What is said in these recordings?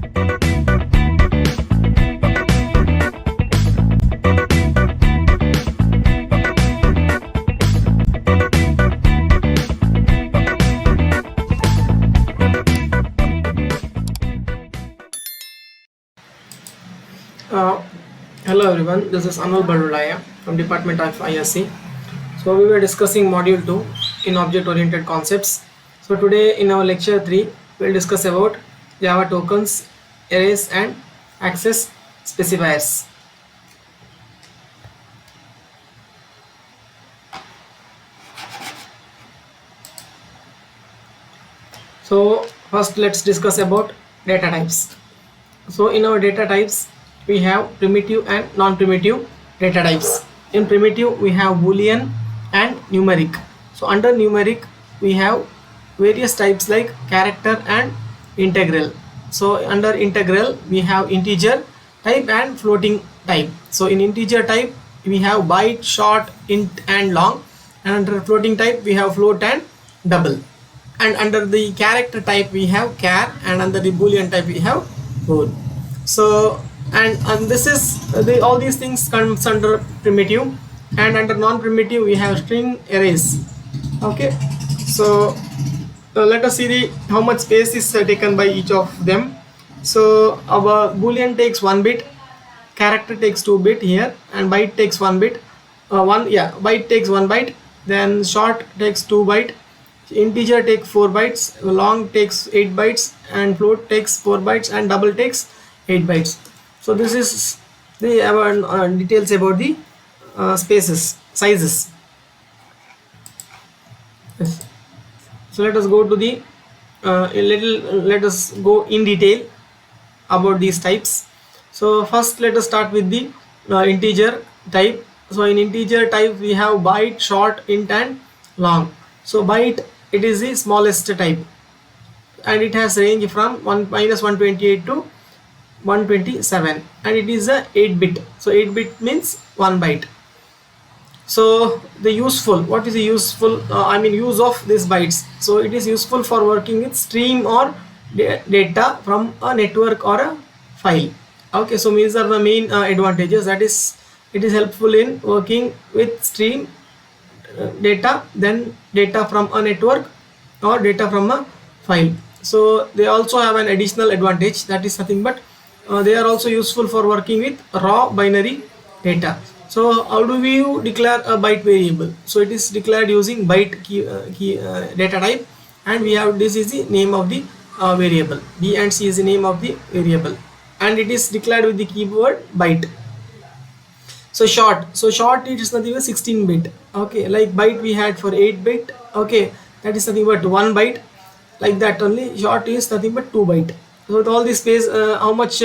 Uh, Hello everyone, this is Anul Barulaya from Department of ISC. So we were discussing module 2 in object oriented concepts. So today in our lecture 3 we'll discuss about Java tokens, arrays and access specifiers. So first let's discuss about data types. So in our data types we have primitive and non-primitive data types. In primitive we have boolean and numeric. So under numeric we have various types like character and integral. So under integral we have integer type and floating type. So in integer type we have byte, short, int and long, and under floating type we have float and double, and under the character type we have char, and under the boolean type we have bool. So and this is all these things comes under primitive, and under non-primitive we have string arrays. Okay, so let us see the how much space is taken by each of them. So our boolean takes 1 bit, character takes 2 bit here, and byte takes 1 bit. Byte takes 1 byte, then short takes 2 byte, integer takes 4 bytes, long takes 8 bytes, and float takes 4 bytes, and double takes 8 bytes. So this is the details about the spaces, sizes. Yes. So let us go to the let us go in detail about these types. So first let us start with the integer type. So in integer type we have byte, short, int and long. So byte, it is the smallest type, and it has range from 128 to 127, and it is a 8 bit. So 8 bit means 1 byte. So the useful, what is the useful use of these bytes? So it is useful for working with stream or data from a network or a file. Okay, so these are the main advantages. That is, it is helpful in working with stream data, then data from a network or data from a file. So they also have an additional advantage, that is nothing but they are also useful for working with raw binary data. So how do we declare a byte variable? So it is declared using byte key data type, and we have, this is the name of the variable, b and c is the name of the variable, and it is declared with the keyword byte. So short it is nothing but 16 bit. Okay, like byte we had for 8 bit. Okay, that is nothing but 1 byte, like that only. Short is nothing but 2 byte. So with all this space, how much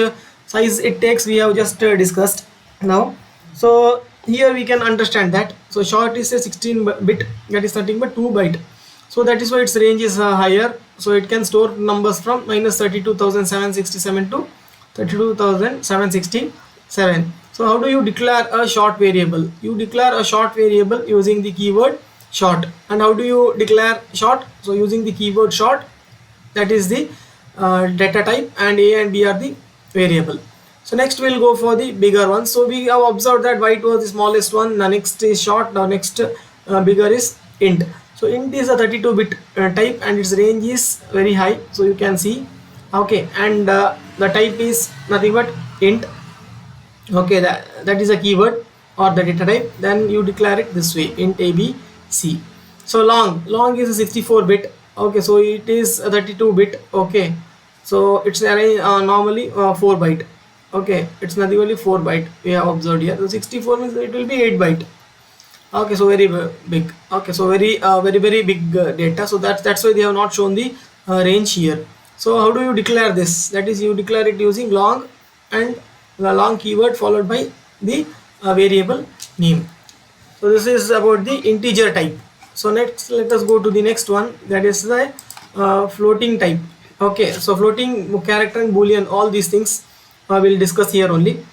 size it takes we have just discussed now. So here we can understand that. So short is a 16 bit, that is nothing but 2 byte. So that is why its range is higher. So it can store numbers from minus 32,767 to 32,767. So how do you declare a short variable? You declare a short variable using the keyword short. And how do you declare short? So using the keyword short, that is the data type, and a and b are the variable. So next we'll go for the bigger one. So we have observed that byte was the smallest one, the next is short, the next bigger is int. So int is a 32 bit type, and its range is very high, so you can see. Okay, and the type is nothing but int. Okay, that is a keyword or the data type. Then you declare it this way, int a b c. So long is a 64 bit. Okay, so it is a 32 bit. Okay, so it's normally 4 byte. Okay, it's nothing only 4 byte we have observed here. So 64 means it will be 8 byte. Okay, so very big. Okay, so very big data. So that's why they have not shown the range here. So how do you declare this? That is, you declare it using long, and the long keyword followed by the variable name. So this is about the integer type. So next let us go to the next one, that is the floating type. Okay, so floating, character and boolean, all these things we'll discuss here only.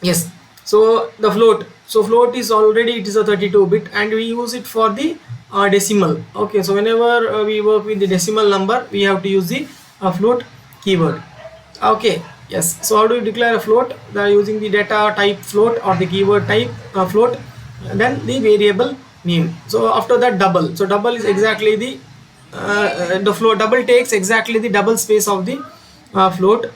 Yes, so the float, so float is already, it is a 32 bit, and we use it for the decimal. Okay, so whenever we work with the decimal number, we have to use the float keyword. Okay, yes. So how do you declare a float? They are using the data type float or the keyword type float, and then the variable name. So after that double. So double is exactly the float. Double takes exactly the double space of the float.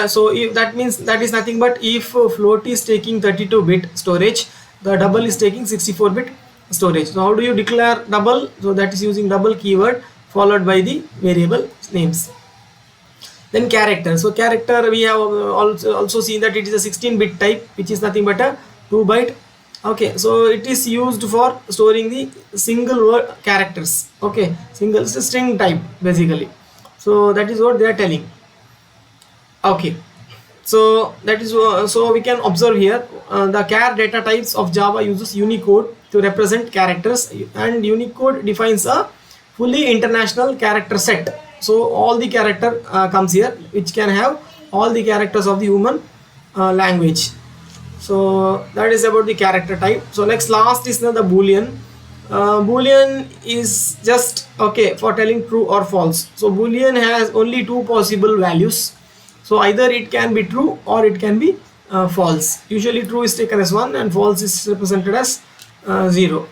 So if that means that is nothing but if float is taking 32-bit storage, the double is taking 64-bit storage. So how do you declare double? So that is using double keyword followed by the variable names. Then character. So character, we have also seen that it is a 16-bit type, which is nothing but a 2 byte. Okay, so it is used for storing the single word characters. Okay, single string type basically. So that is what they are telling. Okay, so that is so we can observe here the char data types of Java uses Unicode to represent characters, and Unicode defines a fully international character set. So all the character comes here, which can have all the characters of the human language. So that is about the character type. So next, last is now the boolean. Boolean is just okay for telling true or false. So boolean has only two possible values. So either it can be true or it can be false. Usually true is taken as 1 and false is represented as 0.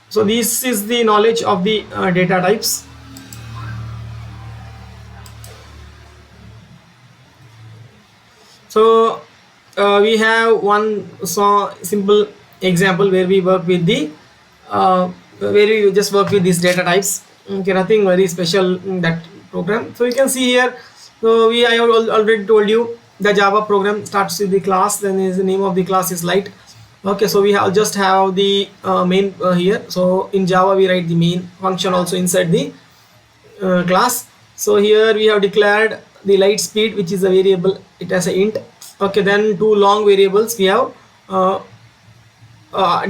So this is the knowledge of the data types. So we have one simple example where we work with the where we just work with these data types. Okay, nothing very special in that program. So you can see here. So I have already told you the Java program starts with the class. Then is the name of the class is light. Okay, so we have just have the main here. So in Java we write the main function also inside the class. So here we have declared the light speed, which is a variable, it has a int. Okay, then two long variables we have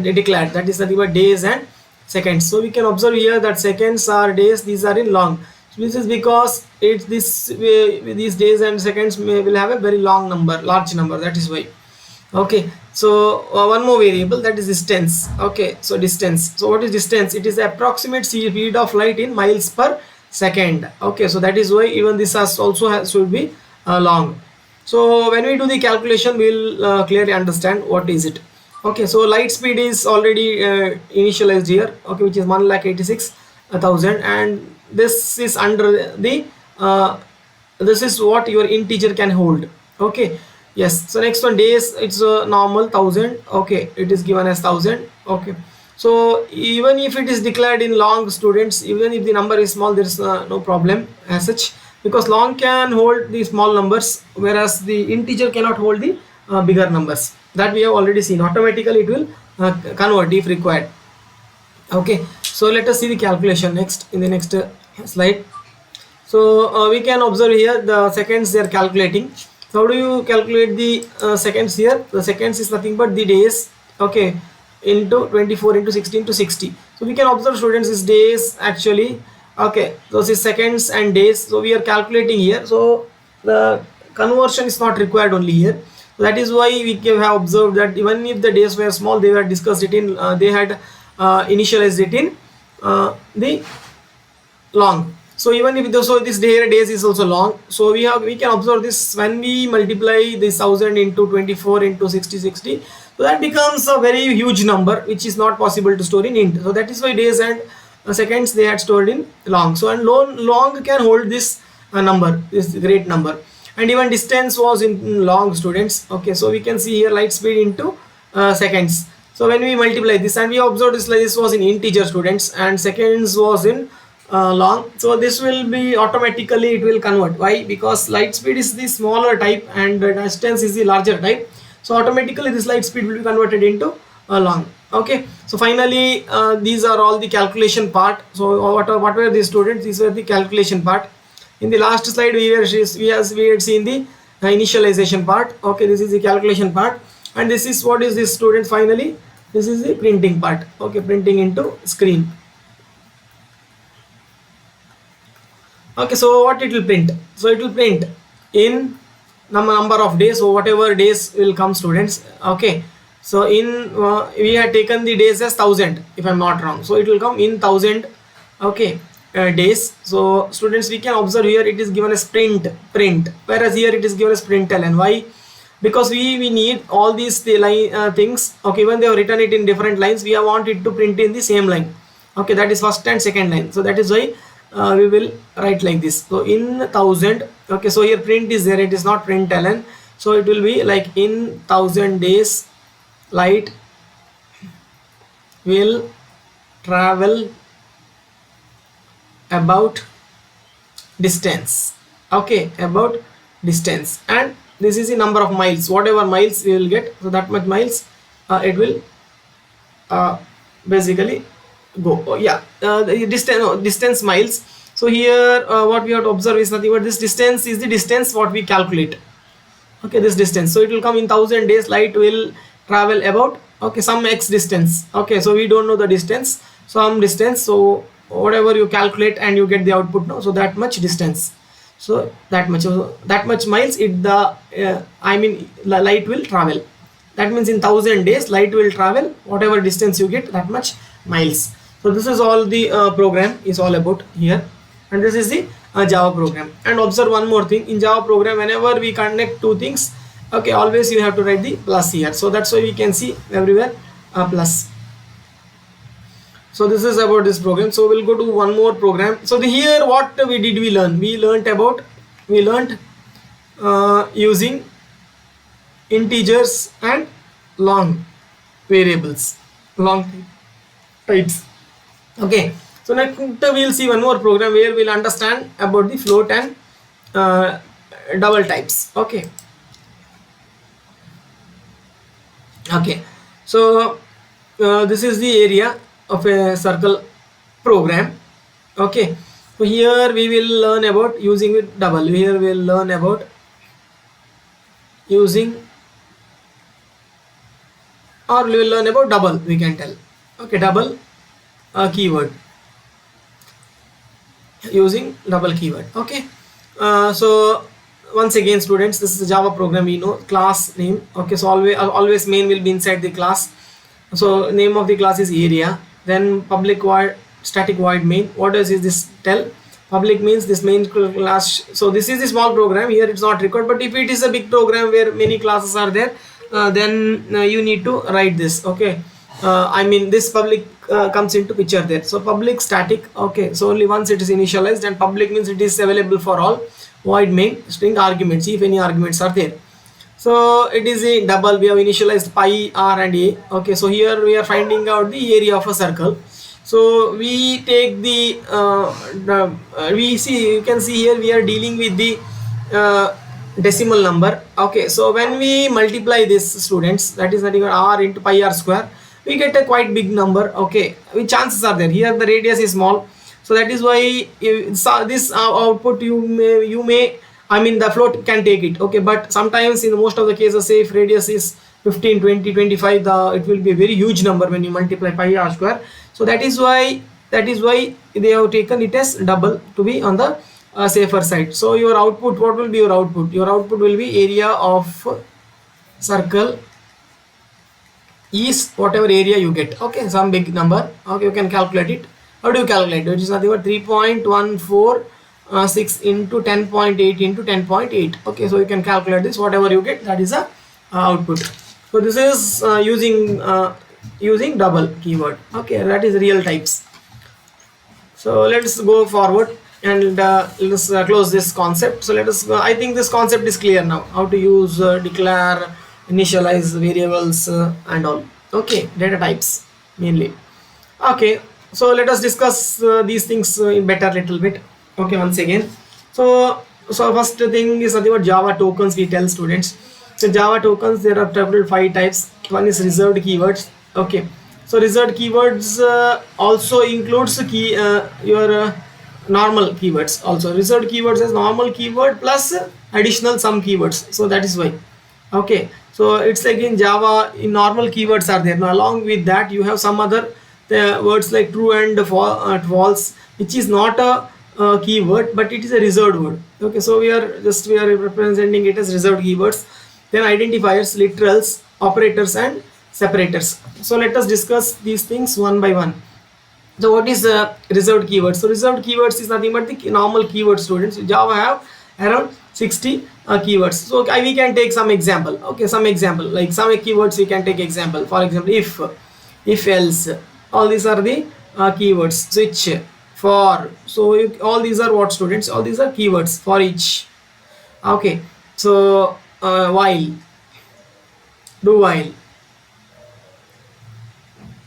declared, that is nothing but days and seconds. So we can observe here that seconds are days, these are in long. So this is because it's this way, these days and seconds will have a very long number, large number, that is why. Okay, so one more variable, that is distance. Okay, so distance. So what is distance? It is the approximate speed of light in miles per second. Okay, so that is why even this should be long. So when we do the calculation, we'll clearly understand what is it. Okay, so light speed is already initialized here. Okay, which is 1,86,000, and this is under the this is what your integer can hold. Okay, yes. So next one, days, it's a normal 1,000. Okay, it is given as 1,000. Okay, so even if it is declared in long, students, even if the number is small, there is no problem as such, because long can hold the small numbers, whereas the integer cannot hold the bigger numbers. That we have already seen. Automatically it will convert if required. Okay, so let us see the calculation next in the next slide. So we can observe here the seconds they are calculating. So how do you calculate the seconds here? The seconds is nothing but the days. Okay, into 24 into 16 to 60. So we can observe, students, is days actually. Okay, those is seconds and days. So we are calculating here. So the conversion is not required only here. So that is why we have observed that even if the days were small, they were discussed it in they had initialized it in the long. So even if this days is also long, so we can observe this when we multiply this 1,000 into 24 into 60. So that becomes a very huge number, which is not possible to store in int. So that is why days and seconds they had stored in long. So and long can hold this number, this great number. And even distance was in long, students. Okay, so we can see here light speed into seconds. So when we multiply this, and we observed this, like this was in integer, students, and seconds was in long. So this will be automatically, it will convert. Why? Because light speed is the smaller type and distance is the larger type. So automatically this light speed will be converted into long. Okay, so finally these are all the calculation part. So what were these, students? These were the calculation part. In the last slide we had seen the initialization part. Okay, this is the calculation part, and this is what is this, students? Finally this is the printing part. Okay, printing into screen. Okay, so what it will print? So it will print in number of days. So whatever days will come, students. Okay, so in we had taken the days as 1,000 if I'm not wrong, so it will come in 1,000. Okay, days. So students, we can observe here it is given as print, whereas here it is given as println. Why? Because we need all these things. Okay, when they have written it in different lines, we want it to print in the same line. Okay, that is first and second line. So that is why we will write like this. So in 1000. Okay, so here print is there, it is not println. So it will be like in 1000 days light will travel about distance. Okay, about distance, and this is the number of miles, whatever miles we will get, so that much miles it will basically go. Oh, yeah, the distance, no, distance miles. So here what we have to observe is nothing but this distance is the distance what we calculate. Okay, this distance, so it will come in 1000 days light will travel about, okay, some x distance. Okay, so we don't know the distance, some distance, so whatever you calculate and you get the output now, so that much distance, so that much miles it the I mean light will travel. That means in 1000 days light will travel whatever distance you get, that much miles. So this is all the program is all about here, and this is the Java program. And observe one more thing, in Java program whenever we connect two things, okay, always you have to write the plus here, so that's why we can see everywhere plus. So this is about this program. So we'll go to one more program. So here what we learn, we learned using integers and long variables, long types. Okay, so next we'll see one more program where we'll understand about the float and double types. Okay, so this is the area of a circle program. Okay, so here we will learn about using with double. Here we will learn about using, or we will learn about double, we can tell. Okay, double keyword, using double keyword. Okay, so once again students, this is a Java program, we know class name. Okay, so always main will be inside the class. So name of the class is area, then public void, static void main. What does is this tell? Public means this main class. So this is a small program, here it's not required, but if it is a big program where many classes are there, then you need to write this. Okay, I mean this public comes into picture there. So public static, okay, so only once it is initialized, and public means it is available for all. Void main string arguments, if any arguments are there. So it is a double, we have initialized pi, r and a. Okay, so here we are finding out the area of a circle. So we take the we see, you can see here we are dealing with the decimal number. Okay, so when we multiply this students, that is nothing but r into pi r square, we get a quite big number. Okay, which chances are there, here the radius is small, so that is why this output you may I mean the float can take it. Okay, but sometimes in most of the cases, say if radius is 15, 20, 25, it will be a very huge number when you multiply pi r square. So that is why they have taken it as double to be on the safer side. So your output, what will be your output? Your output will be area of circle is whatever area you get. Okay, some big number. Okay, you can calculate it. How do you calculate it? Which is nothing but 3.146 into 10.8 into 10.8. Okay, so you can calculate this, whatever you get, that is a output. So this is using double keyword. Okay, that is real types. So let's go forward and let's close this concept. So let us go. I think this concept is clear now, how to use declare, initialize variables and all. Okay, data types mainly. Okay, so let us discuss these things in better little bit. Okay, once again, so first thing is nothing but Java tokens. We tell students, so Java tokens, there are several 5 types. One is reserved keywords. Okay, so reserved keywords also includes your normal keywords also. Reserved keywords is normal keyword plus additional some keywords, so that is why. Okay, so it's like in Java, in normal keywords are there. Now along with that you have some other words like true and false, which is not a keyword, but it is a reserved word. Okay, so we are representing it as reserved keywords. Then identifiers, literals, operators and separators. So let us discuss these things one by one. So what is reserved keywords? So reserved keywords is nothing but the normal keyword students. Java have around 60 keywords. So we can take some example. Okay, some example, like some keywords we can take example. For example, if else, all these are the keywords. Switch, for. So all these are what, students? All these are keywords for each. Okay, so while, do while.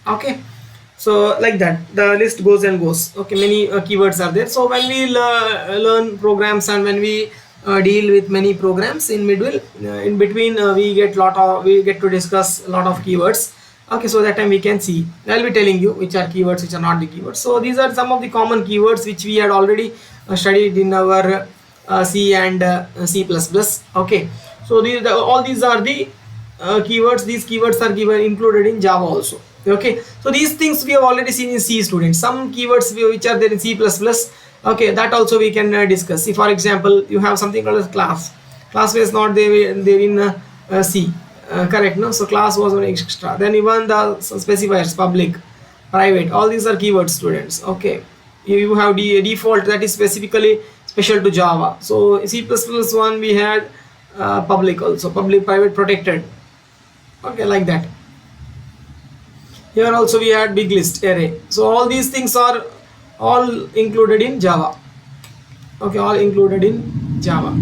Okay, so like that the list goes and goes. Okay, many keywords are there. So when we learn programs, and when we deal with many programs, in between we get to discuss a lot of keywords. Okay, so that time we can see, I'll be telling you which are keywords, which are not the keywords. So these are some of the common keywords which we had already studied in our C and C++. Okay, so all these are the keywords. These keywords are given included in Java also. Okay, so these things we have already seen in C, students. Some keywords which are there in C++, okay, that also we can discuss. See, for example, you have something called as class was not there in C, correct? No, so class was one extra. Then even the specifiers, public, private, all these are keywords, students. Okay, you have the default, that is specifically special to Java. So C++ one we had public also, public, private, protected. Okay, like that. Here also we had big list, array. So all these things are all included in Java. Okay, all included in Java.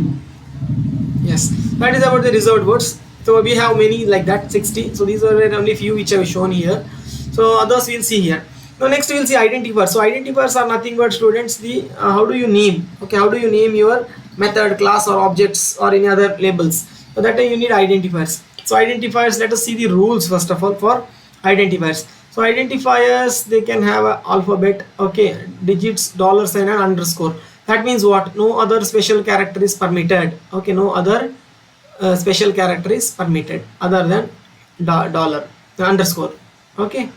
Yes, that is about the reserved words. So we have many like that, 60. So these are only few which I have shown here. So others we'll see here. Now next we'll see identifiers. So identifiers are nothing but, students, the how do you name? Okay, how do you name your method, class, or objects, or any other labels? So that time you need identifiers. So identifiers, let us see the rules first of all for identifiers. So identifiers, they can have an alphabet, okay, digits, dollar sign, and underscore. That means what? No other special character is permitted. Okay, no other special character is permitted other than dollar, underscore. Okay,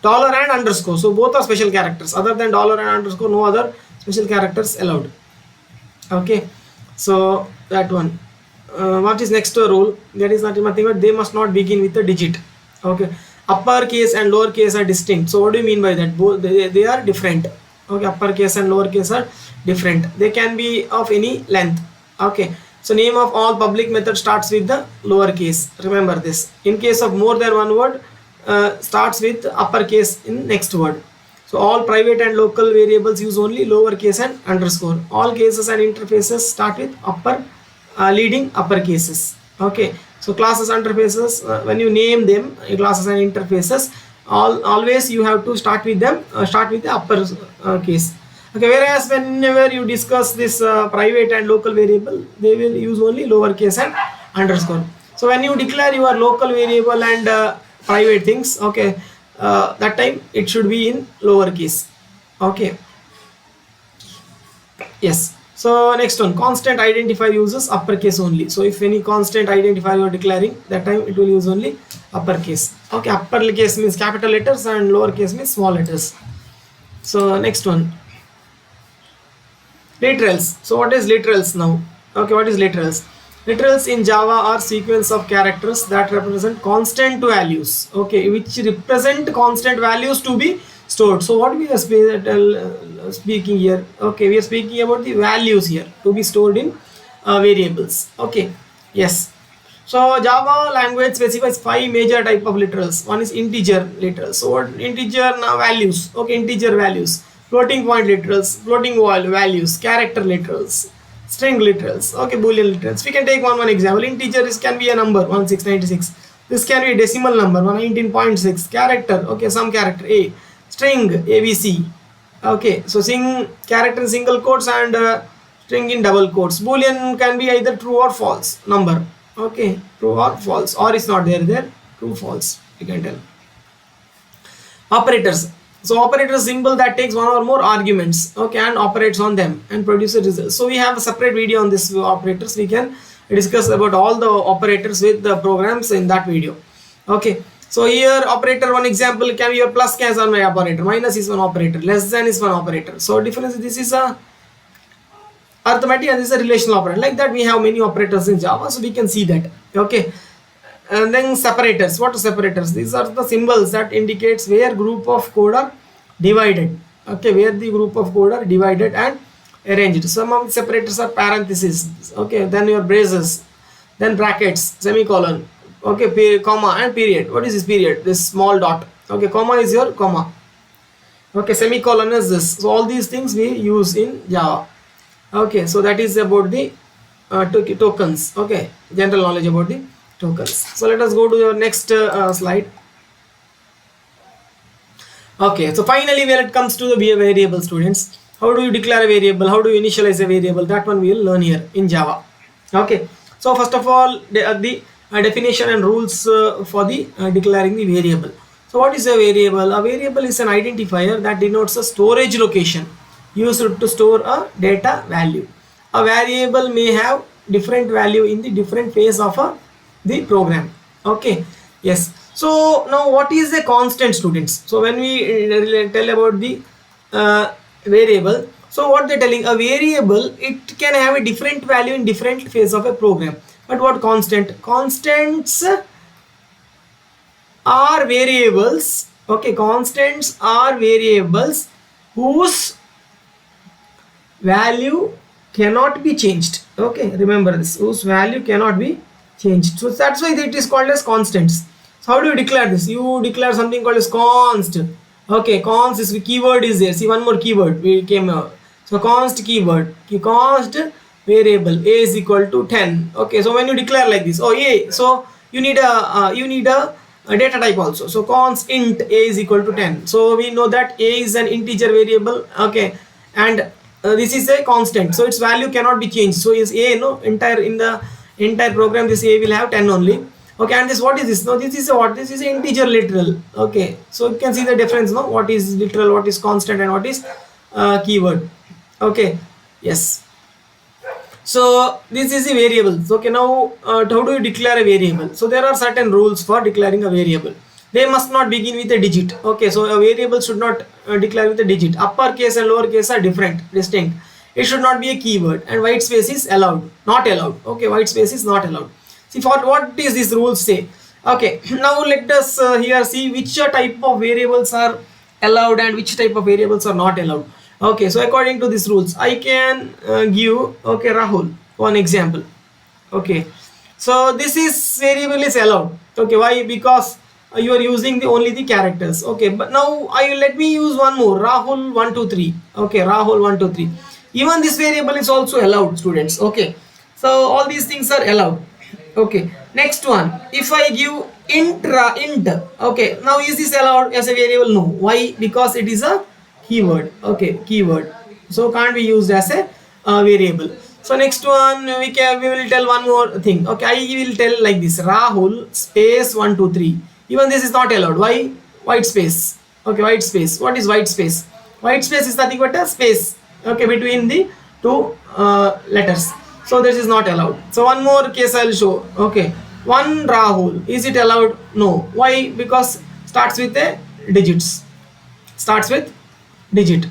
dollar and underscore, so both are special characters. Other than dollar and underscore, no other special characters allowed. Okay, so that one. What is next rule? That is nothing but they must not begin with a digit. Okay, uppercase and lowercase are distinct. So what do you mean by that? Both they are different. Okay, uppercase and lowercase are different. They can be of any length. Okay, so name of all public method starts with the lowercase. Remember this. In case of more than one word, starts with uppercase in next word. So all private and local variables use only lowercase and underscore. All cases and interfaces start with leading upper cases. Okay, so classes, interfaces, when you name them, classes and interfaces, always you have to start with them, start with the upper case. Okay, whereas whenever you discuss this private and local variable, they will use only lowercase and underscore. So when you declare your local variable and private things, okay, that time it should be in lowercase. Okay, yes. So next one, constant identifier uses uppercase only. So if any constant identifier you are declaring, that time it will use only uppercase. Okay, uppercase means capital letters and lowercase means small letters. So next one, literals. So what is literals now? Okay, what is literals? Literals in Java are sequence of characters that represent constant values. Okay, which represent constant values to be stored. So what we are speaking here? Okay, we are speaking about the values here to be stored in variables. Okay, yes. So Java language specifies 5 major type of literals. One is integer literals. So what integer values? Okay, integer values. Floating point literals, floating values, character literals, string literals. Okay, boolean literals. We can take one example. Integer can be a number 1696. This can be a decimal number 119.6. Character, okay, some character A. String ABC. Okay, so character in single quotes and string in double quotes. Boolean can be either true or false number. Okay, true or false, or is not there, true, false, you can tell. Operators. So operator is symbol that takes one or more arguments, okay, and operates on them and produces results. So we have a separate video on this operators. We can discuss about all the operators with the programs in that video. Okay, so here operator, one example can be your plus is one operator, minus is one operator, less than is one operator. So difference, this is a arithmetic and this is a relational operator. Like that we have many operators in Java, so we can see that. Okay, and then separators. What are separators? These are the symbols that indicates where group of code are divided. Okay, where the group of code are divided and arranged. Some of the separators are parentheses. Okay, then your braces, then brackets, semicolon. Okay, comma and period. What is this period? This small dot. Okay, comma is your comma. Okay, semicolon is this. So all these things we use in Java. Okay, so that is about the tokens. Okay, general knowledge about the tokens. So let us go to your next slide. Okay, so finally when it comes to the variable, students, how do you declare a variable, how do you initialize a variable, that one we will learn here in Java. Okay, so first of all the definition and rules for the declaring the variable. So what is a variable? A variable is an identifier that denotes a storage location used to store a data value. A variable may have different value in the different phase of the program. Okay, yes. So now what is a constant, students? So when we tell about the variable, so what they're telling, a variable, it can have a different value in different phase of a program. But what constant? Constants are variables. Okay, constants are variables whose value cannot be changed. Okay, remember this, whose value cannot be changed. So that's why it is called as constants. So how do you declare this? You declare something called as const. Okay, const is keyword is there. See, one more keyword we came out. So const keyword, const variable a is equal to 10. Okay, so when you declare like this, oh a, so you need a data type also. So const int a is equal to 10. So we know that a is an integer variable. Okay, and this is a constant, so its value cannot be changed. So is a, no, in the entire program this a will have 10 only. Okay, and this, what is this? No, this is a what? This is an integer literal. Okay, so you can see the difference, no? What is literal, what is constant, and what is keyword. Okay, yes. So this is the variables. Okay, now how do you declare a variable? So there are certain rules for declaring a variable. They must not begin with a digit. Okay, so a variable should not declare with a digit. Uppercase and lowercase are distinct. It should not be a keyword, and white space is allowed, not allowed. Okay, white space is not allowed. See, for what is these rules say? Okay, now let us here see which type of variables are allowed and which type of variables are not allowed. Okay, so according to these rules, I can give, okay, Rahul one example. Okay, so this is variable is allowed. Okay, why? Because you are using only the characters. Okay, but now let me use one more, Rahul 123. Okay, Rahul 123. Even this variable is also allowed, students. Okay, so all these things are allowed. Okay, next one, if I give int, okay, now is this allowed as a variable? No. Why? Because it is a keyword. Okay, keyword, so can't be used as a variable. So next one, we will tell one more thing. Okay, I will tell like this, Rahul space 123. Even this is not allowed. Why? White space. Okay, white space. What is white space? White space is nothing but a space, okay, between the two letters. So this is not allowed. So one more case I will show. Okay, one Rahul, is it allowed? No. Why? Because starts with a digits. Starts with digit.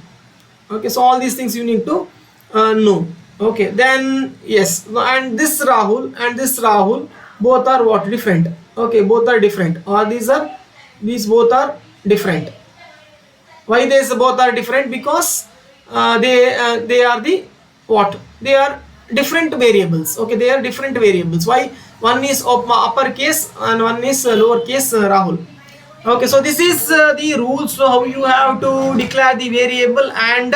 Okay, so all these things you need to know. Okay, then yes, and this Rahul and this Rahul both are what? Different. Okay, both are different, or these both are different. Why these both are different? Because they are the what? They are different variables. Okay, they are different variables. Why? One is uppercase and one is lowercase Rahul. Okay, so this is the rules how you have to declare the variable, and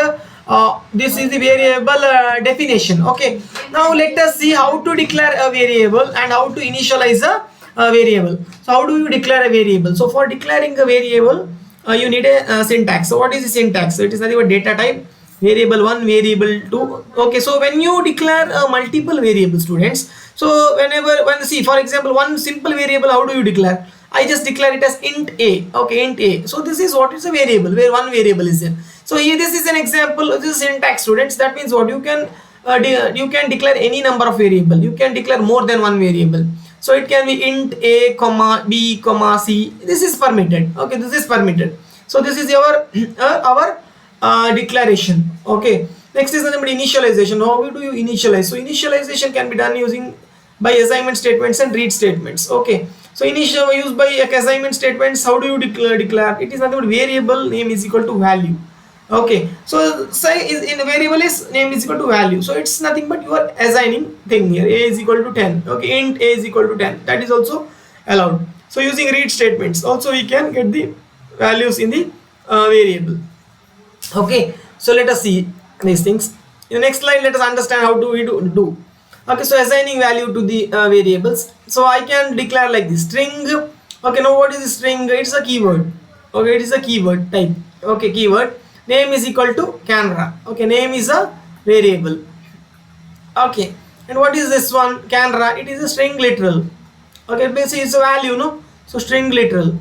this is the variable definition. Okay, now let us see how to declare a variable and how to initialize a variable. So how do you declare a variable? So for declaring a variable, you need a syntax. So what is the syntax? So it is nothing but data type, variable 1, variable 2. Okay, so when you declare multiple variables, students, so see, for example, one simple variable, how do you declare? I just declare it as int a. Okay, int a. So this is what is a variable, where one variable is there. So here this is an example. This is syntax, students. That means what? You can declare any number of variable. You can declare more than one variable. So it can be int a, comma b, comma c. This is permitted. Okay, this is permitted. So this is our declaration. Okay, next is the initialization. How do you initialize? So initialization can be done using by assignment statements and read statements. Okay, So initial used by assignment statements. How do you declare? It is nothing but variable name is equal to value. Okay, so say is in variable is name is equal to value. So it's nothing but you are assigning thing here. A is equal to 10. Okay, int a is equal to 10. That is also allowed. So using read statements also we can get the values in the variable. Okay, so let us see these things. In the next slide, let us understand how do we do. Okay, so assigning value to the variables. So I can declare like this string. Okay, now what is the string? It's a keyword. Okay, it is a keyword type. Okay, keyword name is equal to Canara. Okay, name is a variable. Okay, and what is this one? Canara. It is a string literal. Okay, basically it's a value, no? So string literal.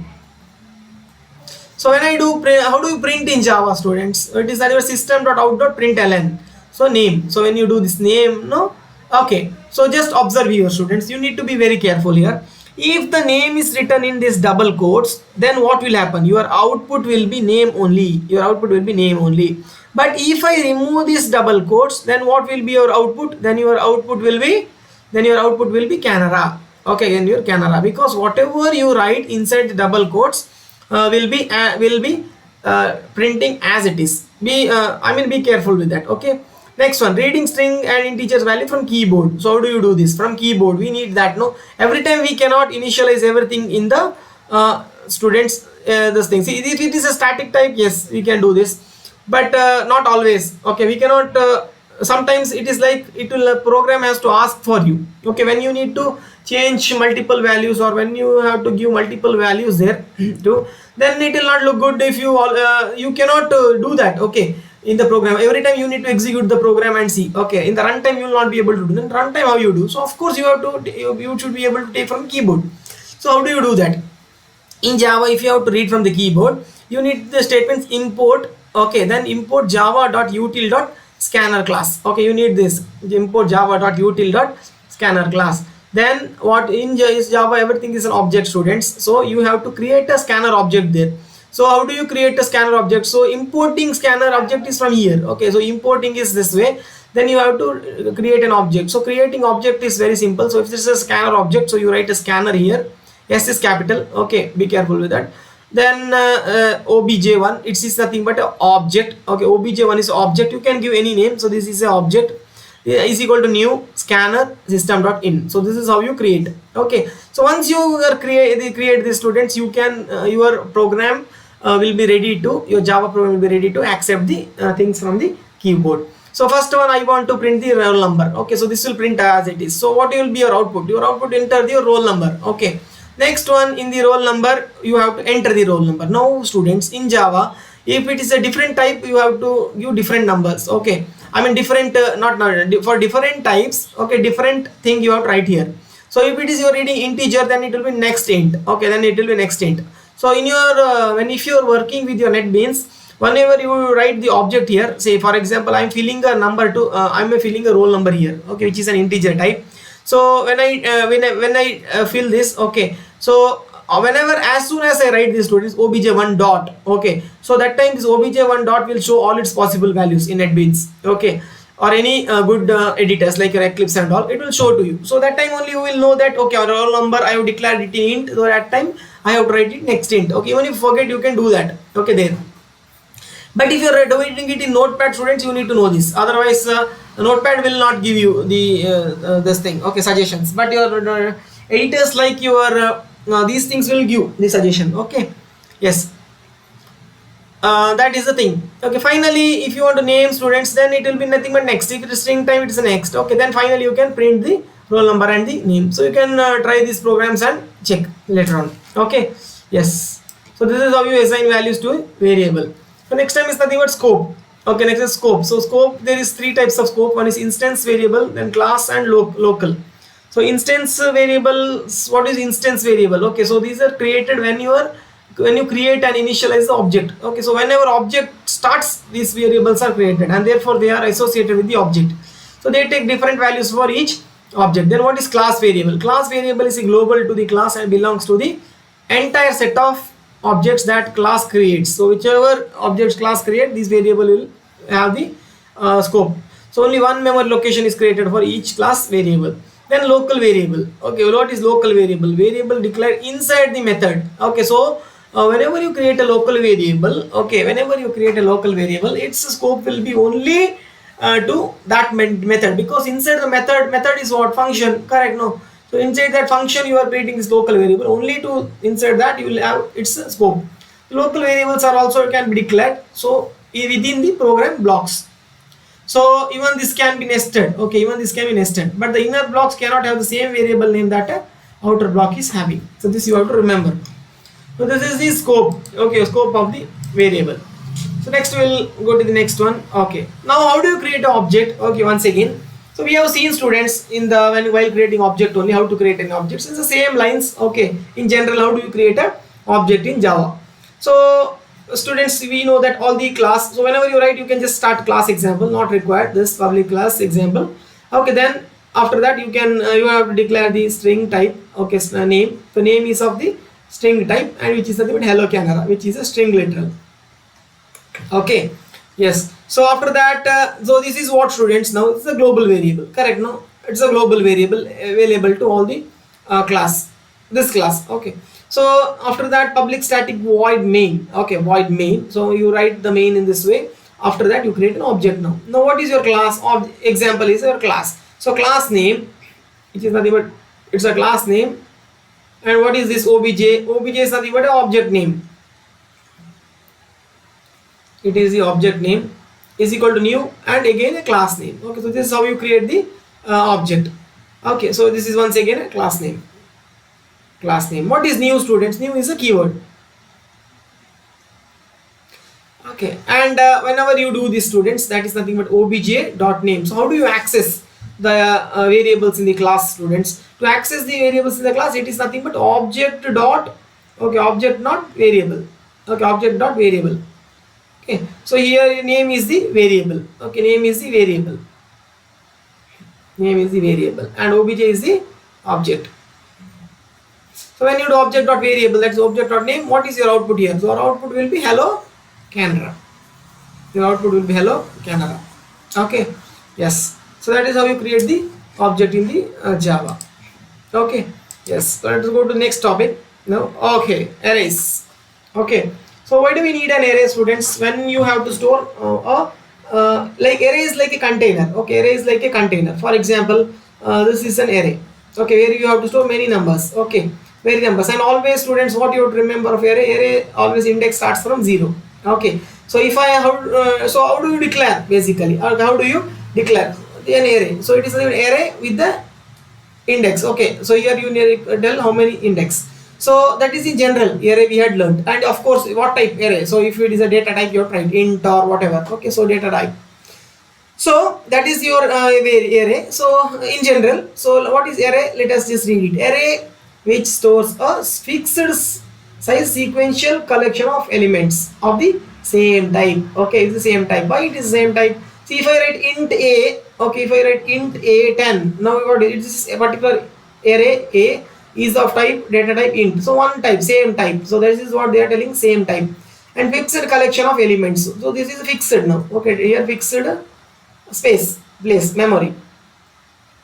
So when I do print, how do you print in Java, students? It is your system.out.println. So name. So when you do this name, no? Okay. So just observe here, students. You need to be very careful here. If the name is written in this double quotes, then what will happen? Your output will be name only. Your output will be name only. But if I remove this double quotes, then what will be your output? Then your output will be Canara. Okay, and your Canara, because whatever you write inside the double quotes will be printing as it is. Be careful with that. Okay, next one, reading string and integers value from keyboard. So how do you do this? From keyboard we need that, no? Every time we cannot initialize everything in the students this thing. See, if it is a static type, yes, we can do this, but not always. Okay, we cannot sometimes it is like it will program has to ask for you. Okay, when you need to change multiple values or when you have to give multiple values there to, then it will not look good if you you cannot do that. Okay, in the program every time you need to execute the program and see. Okay, in the runtime you will not be able to do. Then runtime how you do? So of course you have to you should be able to take from keyboard. So how do you do that? In Java, if you have to read from the keyboard, you need the statements import. Okay, then import java.util.scanner class. Okay, you need this import java.util.scanner class. Then what in Java, everything is an object, students. So you have to create a scanner object there. So how do you create a scanner object? So importing scanner object is from here. Okay, so importing is this way. Then you have to create an object. So creating object is very simple. So if this is a scanner object, so you write a scanner here. S is capital. Okay, be careful with that. Then obj1, it is nothing but an object. Okay, obj1 is object. You can give any name. So this is an object is equal to new scanner system.in. So this is how you create. Okay, so once you are create the students, you can your program will be ready to, your Java program will be ready to accept the things from the keyboard. So first one, I want to print the roll number. Okay, so this will print as it is. So what will be your output? Your output, enter the roll number. Okay, next one, in the roll number you have to enter the roll number. Now students, in Java, if it is a different type, you have to give different numbers. Okay, I mean different for different types. Okay, different thing you have to write here. So if it is your reading integer, then it will be next int. Okay, then it will be next int. So in your if you are working with your NetBeans, whenever you write the object here, say for example, I'm filling a number to I'm filling a roll number here. Okay, which is an integer type. So when I fill this, okay, so whenever as soon as I write this students obj1 dot, okay, so that time this obj1 dot will show all its possible values in NetBeans. Okay, or any good editors like your Eclipse and all, it will show to you. So that time only you will know that okay, our roll number I have declared it in int, so that time I have to write it next int. Okay, even if you forget, you can do that. Okay, there. But if you are doing it in Notepad, students, you need to know this. Otherwise, Notepad will not give you the this thing. Okay, suggestions. But your editors like your these things will give the suggestion. Okay, yes. That is the thing. Okay, finally, if you want to name students, then it will be nothing but next. If it is string type, it is a next. Okay, then finally you can print the roll number and the name. So you can try these programs and check later on. Okay, yes. So this is how you assign values to a variable. So next time is nothing but scope. Okay, next is scope. So scope, there is three types of scope. One is instance variable, then class and local. So instance variables, what is instance variable? Okay, so these are created when you create and initialize the object. Okay, so whenever object starts, these variables are created and therefore they are associated with the object. So they take different values for each object. Then what is class variable? Class variable is global to the class and belongs to the entire set of objects that class creates. So whichever objects class create, this variable will have the scope. So only one memory location is created for each class variable. Then local variable. Okay, what is local variable? Variable declared inside the method. Okay, so whenever you create a local variable, okay, whenever you create a local variable, its scope will be only to that method, because inside the method is what? Function, correct? No. So inside that function you are creating this local variable, only to inside that you will have its scope. Local variables are also can be declared so within the program blocks. So even this can be nested. Okay, even this can be nested, but the inner blocks cannot have the same variable name that outer block is having. So this you have to remember. So this is the scope. Okay, scope of the variable. So next we'll go to the next one. Okay, now how do you create an object? Okay, once again, so we have seen students in the while creating object only how to create an object. It's the same lines. Okay, in general, how do you create a object in Java? So students, we know that all the class, so whenever you write you can just start class example, not required this public class example. Okay, then after that you can you have to declare the string type. Okay, name, the name is of the string type, and which is nothing but hello Canada, which is a string literal. Okay, yes. So after that so this is what students, now it's a global variable, correct? No, it's a global variable available to all the class, this class. Okay, so after that public static void main. Okay, void main, so you write the main in this way. After that you create an object. Now what is your class? Example is your class. So class name, which is nothing but it's a class name. And what is this? Obj. Obj is nothing but an object name. It is the object name is equal to new and again a class name. Okay, so this is how you create the object. Okay, so this is once again a class name. Class name. What is new, students? New is a keyword. Okay, and whenever you do this, students, that is nothing but obj dot name. So how do you access the variables in the class, students? To access the variables in the class, it is nothing but object dot, okay, object not variable. Okay, object dot variable. Okay, so here name is the variable. Okay, name is the variable. Name is the variable and obj is the object. So when you do object dot variable, that's object dot name. What is your output here? So our output will be hello Canada. Your output will be hello Canada. Okay, yes. So that is how you create the object in the Java. Okay, yes. So let us go to the next topic. Now, okay, arrays. Okay. So why do we need an array, students? When you have to store like array is like a container. Okay, array is like a container. For example, this is an array. Okay, where you have to store many numbers. Okay, many numbers, and always, students, what you have to remember of array? Array always index starts from 0. Okay, so if I have so how do you declare basically? How do you declare an array? So it is an array with the index. Okay, so here you need to tell how many index. So that is in general array we had learned, and of course what type array. So if it is a data type, you have to write int or whatever. Okay, so data type. So that is your array. So in general, so what is array? Let us just read it. Array which stores a fixed size sequential collection of elements of the same type. Okay, it's the same type. Why it is the same type? See, if I write int a, okay, if I write int a 10, now what it is a particular array a is of type data type int. So one type, same type. So this is what they are telling, same type. And fixed collection of elements. So this is fixed now. Okay, here fixed space, place, memory.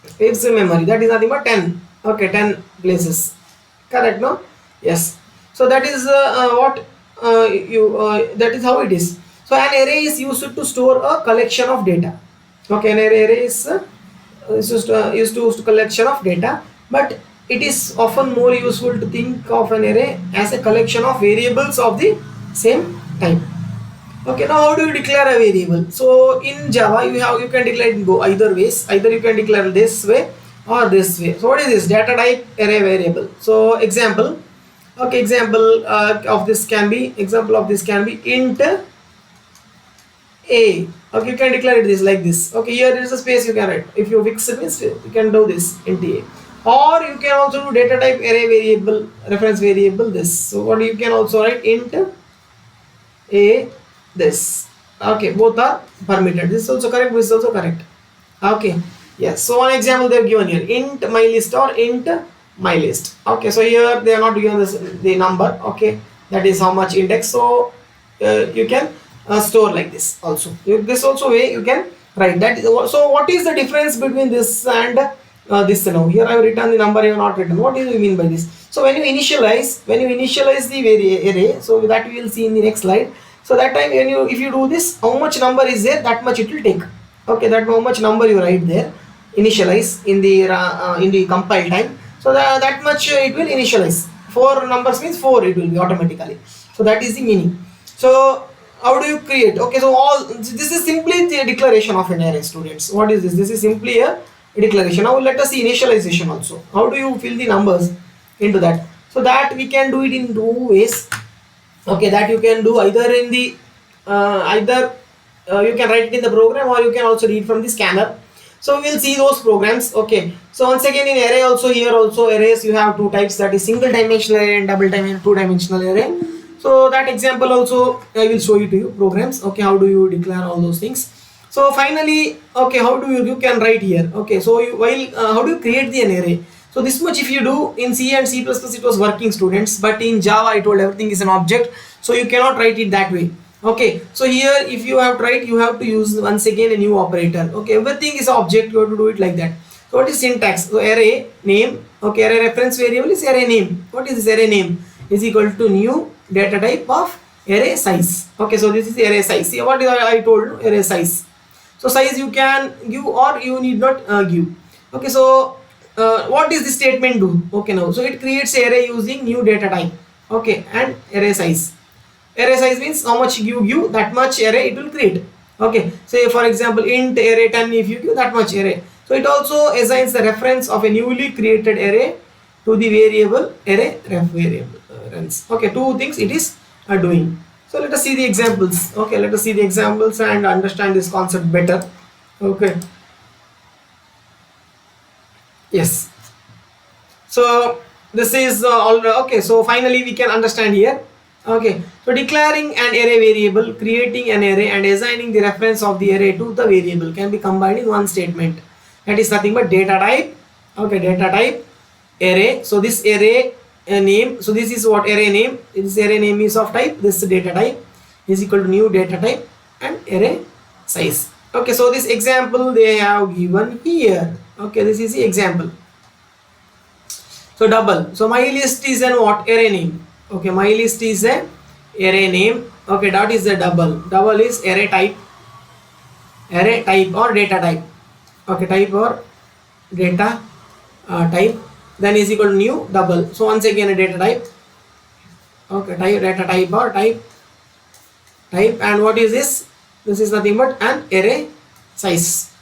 Fixed memory, that is nothing but 10. Okay, 10 places. Correct, no? Yes. So that is what that is how it is. So an array is used to store a collection of data. Okay, an array is used to collection of data, but it is often more useful to think of an array as a collection of variables of the same type. Okay, now how do you declare a variable? So in Java you can declare it go either ways. Either you can declare this way or this way. So what is this? Data type array variable. So example, okay, example of this can be int a. Okay, you can declare it this like this. Okay, here there is a space you can write. If you fix it, you can do this int a. Or you can also do data type array variable, reference variable this. So what you can also write int a this. Okay, both are permitted. This is also correct, this is also correct. Okay, yes. So one example they have given here, int mylist or int mylist. Okay, so here they are not given the number. Okay, that is how much index. So you can store like this also. This also way you can write that. So what is the difference between this and this now. Here I have written the number, I have not written. What do you mean by this? So when you initialize the array, so that we will see in the next slide. So that time when you, if you do this, how much number is there, that much it will take. Okay, that how much number you write there, initialize in the compile time. So that much it will initialize. 4 numbers means 4 it will be automatically. So that is the meaning. So how do you create? Okay, so all this is simply the declaration of an array, students. What is this? This is simply a declaration. Now let us see initialization also. How do you fill the numbers into that? So that we can do it in 2 ways. Okay, that you can do either in the you can write it in the program, or you can also read from the scanner. So we will see those programs. Okay, so once again in array also, here also arrays you have 2 types, that is single dimensional array and double dimensional 2-dimensional array. So that example also I will show you to you programs. Okay, how do you declare all those things? So finally, okay, how do you can write here? Okay, so you, while how do you create the an array? So this much if you do in C and C++, it was working, students, but in Java I told everything is an object, so you cannot write it that way. Okay, so here if you have to write, you have to use once again a new operator. Okay, everything is object, you have to do it like that. So what is syntax? So array name, okay, array reference variable is array name. What is this array name? Is equal to new data type of array size. Okay, so this is array size. See what I told you, array size. So size you can give or you need not give. Okay, so what does this statement do? Okay, now so it creates array using new data type. Okay, and array size. Array size means how much you give, that much array it will create. Okay, say for example int array 10, if you give that much array. So it also assigns the reference of a newly created array to the variable array ref variable. Okay, 2 things it is doing. So let us see the examples. Okay, let us see the examples and understand this concept better. Okay, yes, so this is all. Okay, so finally we can understand here. Okay, so declaring an array variable, creating an array and assigning the reference of the array to the variable can be combined in one statement. That is nothing but data type. Okay, data type array. So this array name, so this is what array name, this array name is of type, this data type is equal to new data type and array size. Okay, so this example they have given here. Okay, this is the example. So double, so my list is an what, array name. Okay, my list is a array name. Okay, dot is the double is array type or data type. Okay, type or data type, then is equal to new double. So once again a data type. Okay, type data type or type, and what is this? This is nothing but an array size.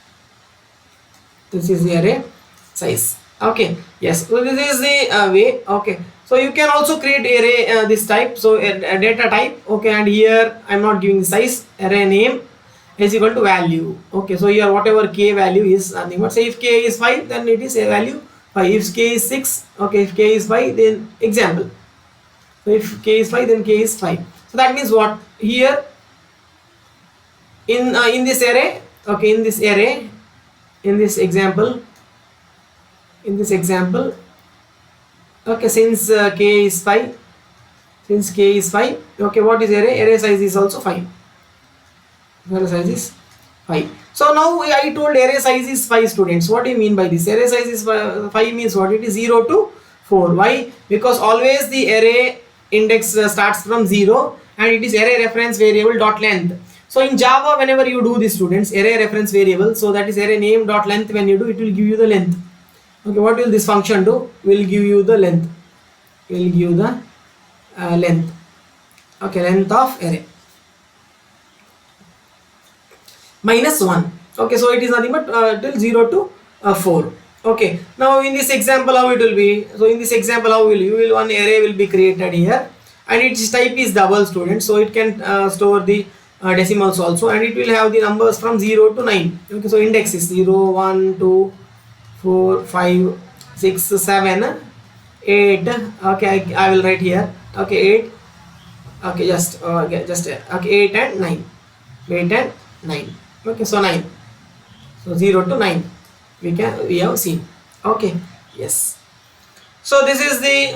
This is the array size. Okay, yes, so this is the way. Okay, so you can also create array this type, so a data type. Okay, and here I'm not giving the size, array name is equal to value. Okay, so here whatever k value is nothing but, say if k is 5, then it is a value 5. If k is 6, okay, if k is 5, then example, so if k is 5, then k is 5. So that means what, here in this array, okay, in this array, in this example, okay, since k is 5, okay, what is array size is also 5. Array size is 5. So now I told array size is 5, students. What do you mean by this? Array size is 5 means what? It is 0 to 4. Why? Because always the array index starts from 0 and it is array reference variable dot length. So in Java, whenever you do this, students, array reference variable, so that is array name dot length, when you do, it will give you the length. Okay, what will this function do? Will give you the length. Will give the length. Okay, length of array minus 1. Okay, so it is nothing but till 0 to 4. Okay, now in this example how it will be? So in this example how will one array will be created here, and its type is double, students, so it can store the decimals also, and it will have the numbers from 0 to 9. Okay, so index is 0, 1, 2, 4, 5, 6, 7, 8. Okay, I will write here. Okay, 8. Okay, okay, 8 and 9. 8 and 9. Okay, so 9. So 0 to 9 we have seen. Okay, yes. So this is the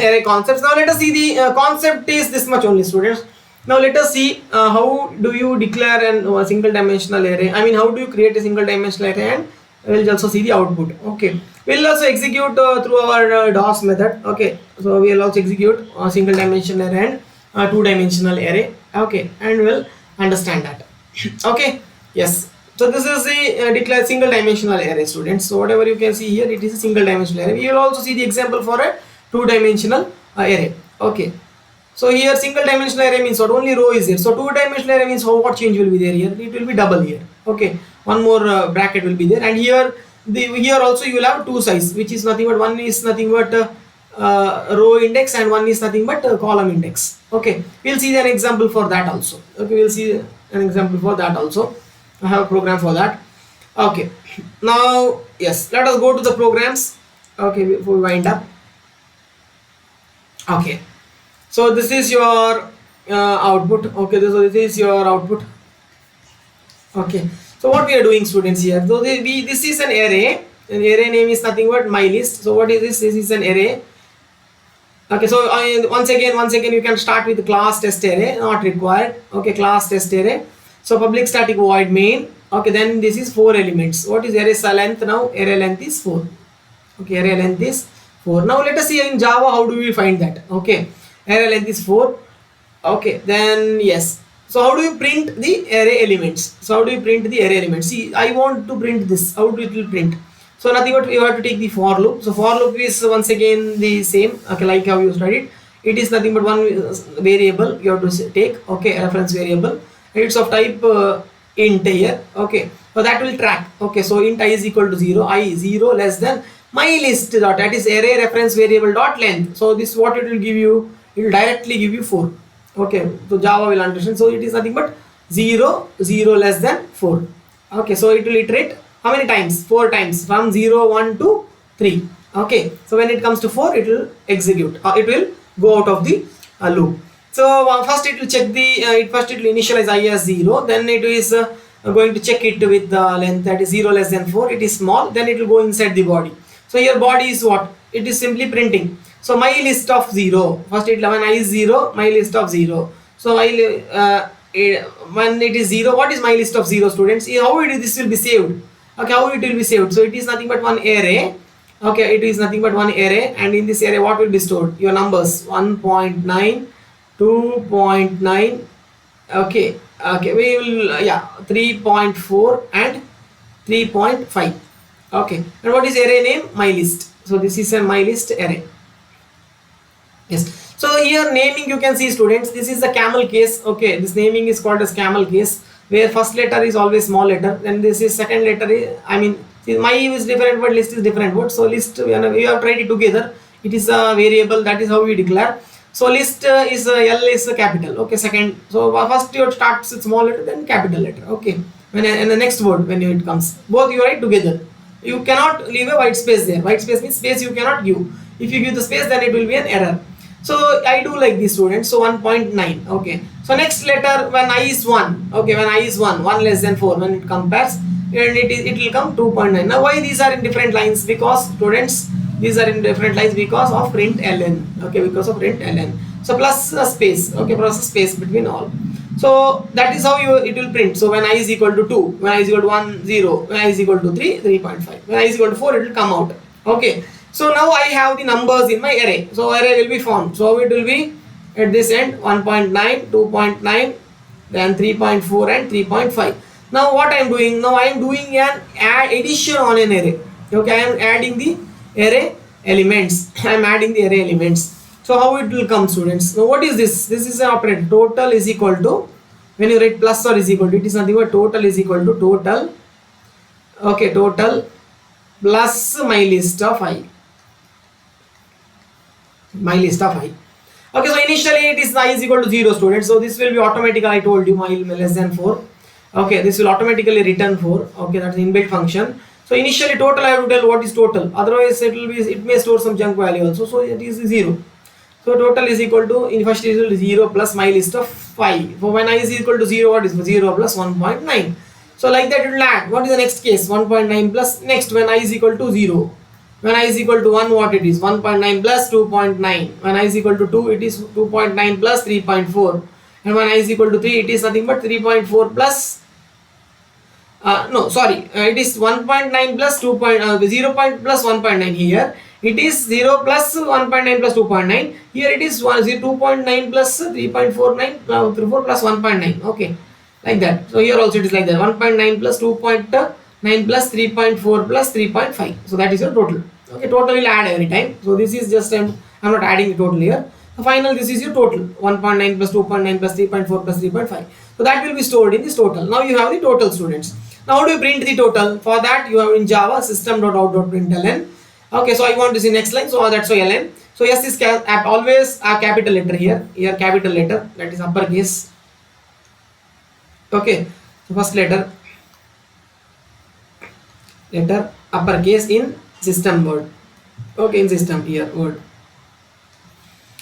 array concepts. Now let us see the concept is this much only, students. Now let us see how do you declare a single dimensional array. I mean, how do you create a single dimensional array and we'll also see the output. Okay, we'll also execute through our DOS method. Okay, so we'll also execute a single dimensional array and a two-dimensional array. Okay, and we'll understand that. Okay, yes. So this is the declared single dimensional array, students. So whatever you can see here, it is a single dimensional array. We will also see the example for a two-dimensional array. Okay, so here single dimensional array means what? Only row is here. So two-dimensional array means what change will be there here? It will be double here. Okay, one more bracket will be there, and here here also you will have two sides, which is nothing but one is nothing but row index and one is nothing but column index. Okay, we'll see an example for that also. Okay, we'll see an example for that also. I have a program for that. Okay, now yes, let us go to the programs. Okay, before we wind up. Okay, so this is your output. Okay, so this is your output. Okay, so what we are doing, students, here? So this is an array. An array name is nothing but my list. So what is this? This is an array. Okay, so once again you can start with class test array, not required. Okay, class test array. So public static void main. Okay, then this is 4 elements. What is array length now? Array length is 4. Okay, array length is 4. Now let us see in Java how do we find that. Okay, array length is 4. Okay, then yes. So how do you print the array elements? So how do you print the array elements? See, I want to print this. How do it will print? So nothing but you have to take the for loop. So for loop is once again the same. Okay, like how you studied. It is nothing but one variable you have to take. Okay, reference variable. And it's of type int here. Okay, so that will track. Okay, so int I is equal to 0. I 0 less than my list dot, that is array reference variable dot length. So this what it will give you? It will directly give you 4. Okay, so Java will understand. So it is nothing but 0 less than 4. Okay, so it will iterate how many times? 4 times, from 0 1 to 3. Okay, so when it comes to 4 it will execute, it will go out of the loop. So first it will check the first it will initialize I as 0, then it is going to check it with the length, that is 0 less than 4. It is small, then it will go inside the body. So here body is what? It is simply printing. So my list of 0, first it when I is 0, my list of 0. So when it is 0, what is my list of 0, students? How this will be saved? Okay, how it will be saved? So it is nothing but one array. Okay, it is nothing but one array, and in this array what will be stored? Your numbers 1.9, 2.9. Okay, we will 3.4 and 3.5. Okay, and what is array name? My list. So this is a my list array. Yes, so here naming you can see, students, this is the camel case. Okay, this naming is called as camel case, where first letter is always small letter, and this is second letter is, I mean, my is different word, list is different word. So list we have tried it together, it is a variable, that is how we declare. So list is L is a capital. Okay, second, so first you starts with small letter, then capital letter. Okay, when in the next word when it comes, both you write together. You cannot leave a white space there. White space means space you cannot give. If you give the space, then it will be an error. So I do like this, students. So 1.9. Okay, so next letter when I is 1. Okay, when I is 1 less than 4, when it compares, and it will come 2.9. Now why these are in different lines? Because, students, these are in different lines because of print ln. Okay, because of print ln. So plus a space. Okay, plus a space between all. So that is how it will print. So when I is equal to 2, when I is equal to 1, 0, when I is equal to 3, 3.5, when I is equal to 4, it will come out. Okay, so now I have the numbers in my array. So array will be formed. So it will be at this end 1.9, 2.9, then 3.4 and 3.5. Now what I am doing? Now I am doing an addition on an array. Okay, I am adding the array elements. I am adding the array elements. So how it will come, students? Now what is this? This is an operator. Total is equal to, when you write plus or is equal to, it is nothing but total is equal to total. Okay, total plus my list of I. My list of I. Okay, so initially it is I is equal to 0, students. So this will be automatically, I told you, my less than 4. Okay, this will automatically return 4. Okay, that's inbuilt function. So initially total I have to tell what is total. Otherwise it may store some junk value also. So it is 0. So total is equal to, in first is equal to 0 plus my list of 5. For when I is equal to 0, what is 0 plus 1.9. So like that it will add. What is the next case? 1.9 plus, next when I is equal to 0. When I is equal to 1, what it is? 1.9 plus 2.9. When I is equal to 2, it is 2.9 plus 3.4. And when I is equal to 3, it is nothing but 3.4 plus no, sorry, it is 1.9 plus 2 point, 0 point plus 1.9 here. It is 0 plus 1.9 plus 2.9. Here it is 2.9 plus 3.49 plus 1.9. Okay, like that. So here also it is like that. 1.9 plus 2.9 plus 3.4 plus 3.5. So that is your total. Okay, total will add every time. So this is just I'm not adding the total here. So final, this is your total 1.9 plus 2.9 plus 3.4 plus 3.5. So that will be stored in this total. Now you have the total, students. Now how do you print the total? For that you have in Java system.out.println. Okay, so I want to see next line, so that's why ln. So yes, is always a capital letter here. Here capital letter, that is uppercase. Okay, so first letter uppercase in system word. Okay, in system here word.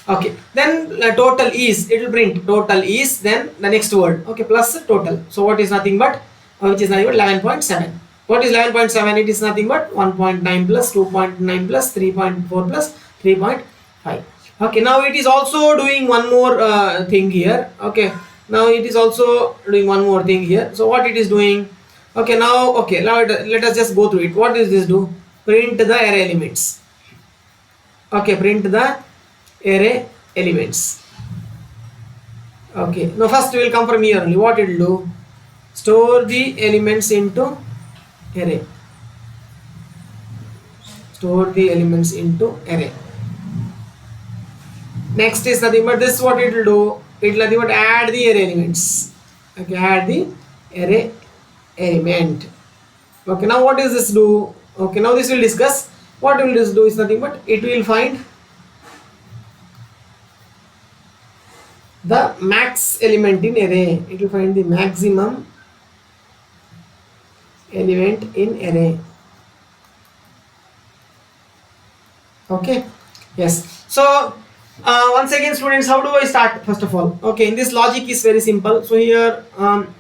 Okay, then total is, it will print total is, then the next word. Okay, plus total. So what is nothing but which is nothing but 11.7. What is 11.7? It is nothing but 1.9 plus 2.9 plus 3.4 plus 3.5. Okay, now it is also doing one more thing here. Okay, now it is also doing one more thing here. So what it is doing? Okay, now let us just go through it. What does this do? Print the array elements. Okay, print the array elements. Okay, now first we will come from here only. What it will do? Store the elements into array. Store the elements into array. Next is nothing but this. What it will do? It will nothing but add the array elements. Okay, add the array element. Okay, now what does this do? Okay, now this will discuss. What will this do is nothing but it will find the max element in array. It will find the maximum element in array. Okay, yes. So once again, students, how do I start? First of all, okay, in this logic is very simple. So here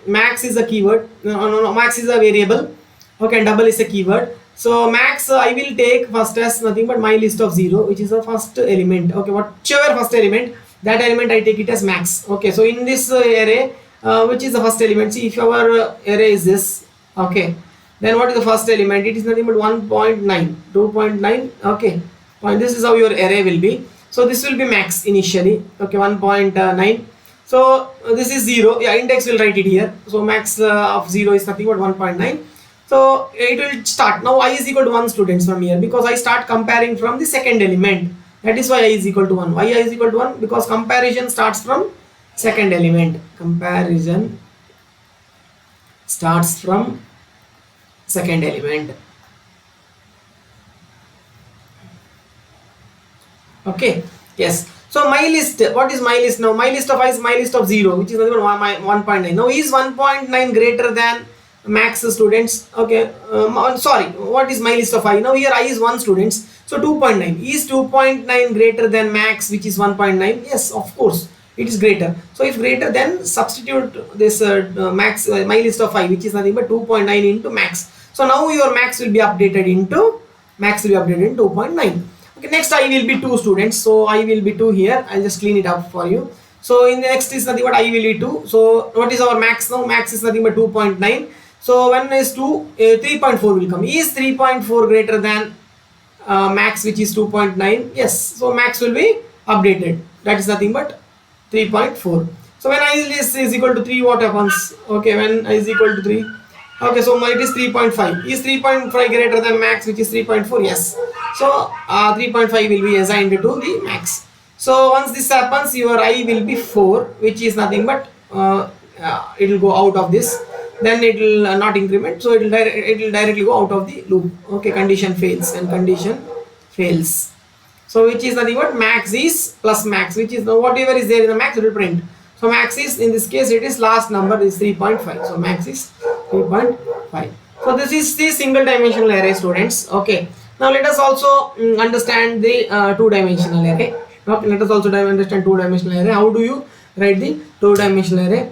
max is a keyword. No, max is a variable. Okay, and double is a keyword. So max I will take first as nothing but my list of 0, which is the first element. Okay, whichever first element, that element I take it as max. Okay, so in this array, which is the first element? See, if our array is this, okay, then what is the first element? It is nothing but 1.9, 2.9. Okay, and this is how your array will be. So this will be max initially. Okay, 1.9. So this is 0. Yeah, index will write it here. So max of 0 is nothing but 1.9. So it will start. Now I is equal to 1, students, from here, because I start comparing from the second element. That is why I is equal to 1. Why I is equal to 1? Because comparison starts from second element. Comparison starts from second element. Okay, yes. So my list, what is my list now? My list of I is my list of 0, which is 1.9. Now is 1.9 greater than max, students? Okay, sorry, what is my list of I? Now here I is 1, students. So 2.9. Is 2.9 greater than max, which is 1.9? Yes, of course, it is greater. So if greater, then substitute this max, my list of I, which is nothing but 2.9 into max. So now your max will be updated into 2.9. Okay, next I will be 2, students. So I will be 2 here. I'll just clean it up for you. So in the next is nothing but I will be 2. So what is our max now? Max is nothing but 2.9. So when is 2, 3.4 will come. Is 3.4 greater than max, which is 2.9? Yes. So max will be updated. That is nothing but 3.4. So when I is equal to 3, what happens? Okay, when I is equal to 3. Okay, so it is 3.5. Is 3.5 greater than max, which is 3.4? Yes. So 3.5 will be assigned to the max. So once this happens, your I will be 4, which is nothing but it will go out of this. Then it will not increment. So it will directly go out of the loop. Okay, condition fails and condition fails. So which is nothing but max is plus max, which is whatever is there in the max, it will print. So max is, in this case, it is last number is 3.5. So max is 3.5. So this is the single dimensional array, students. Okay, now let us also understand the two-dimensional array. Okay, let us also understand two-dimensional array. How do you write the two-dimensional array?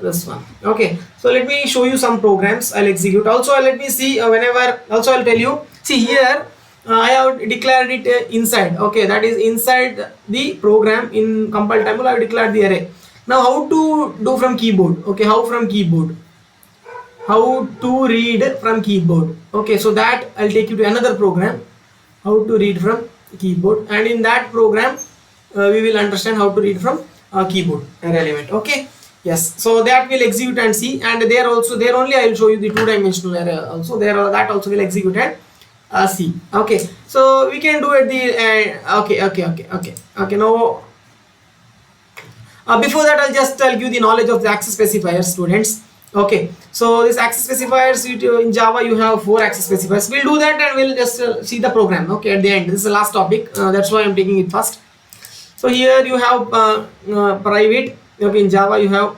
This one. Okay, so let me show you some programs I'll execute. Also let me see whenever, also I'll tell you, see here I have declared it inside. Okay, that is inside the program. In compile table I have declared the array. Now how to do from keyboard? Okay, how from keyboard? how to read from keyboard. Okay, so that I'll take you to another program, how to read from keyboard, and in that program we will understand how to read from keyboard array element. Okay, yes, so that will execute and see, and there also, there only I will show you the two-dimensional array also, there that also will execute and see. Okay, so we can do at the okay now before that I'll just tell you the knowledge of the access specifiers, students. Okay, so this access specifiers, in Java you have 4 access specifiers. We'll do that and we'll just see the program, okay, at the end. This is the last topic, that's why I'm taking it first. So here you have private. Okay, in Java you have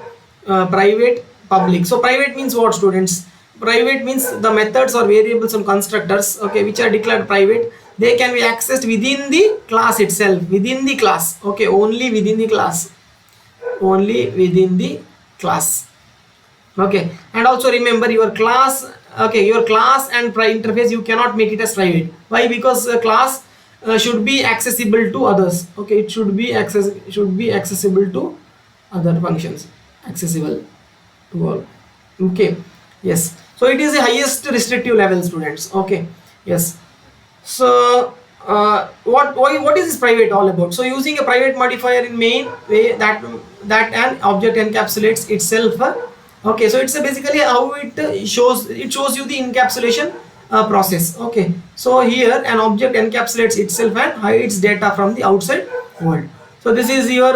private, public. So private means what, students? Private means the methods or variables and constructors, okay, which are declared private, they can be accessed within the class itself, within the class. Okay, only within the class, only within the class. Okay, and also remember your class, okay, your class and interface, you cannot make it as private. Why? Because class should be accessible to others. Okay, it should be accessible to other functions, accessible to all. Okay, yes, so it is the highest restrictive level, students. Okay, yes, so what is this private all about? So using a private modifier in main way, that an object encapsulates itself. Okay, so it's basically how it shows you the encapsulation process. Okay, so here an object encapsulates itself and hides data from the outside world. So this is your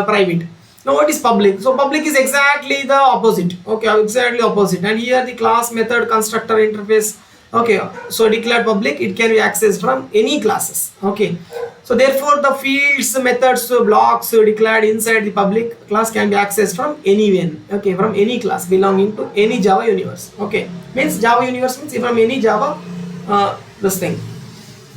private. Now what is public? So public is exactly the opposite. Okay, exactly opposite. And here the class, method, constructor, interface. Okay, so declared public, it can be accessed from any classes. Okay, so therefore the fields, methods, blocks declared inside the public class can be accessed from anywhere. Okay, from any class belonging to any Java universe. Okay, means Java universe means from any Java this thing,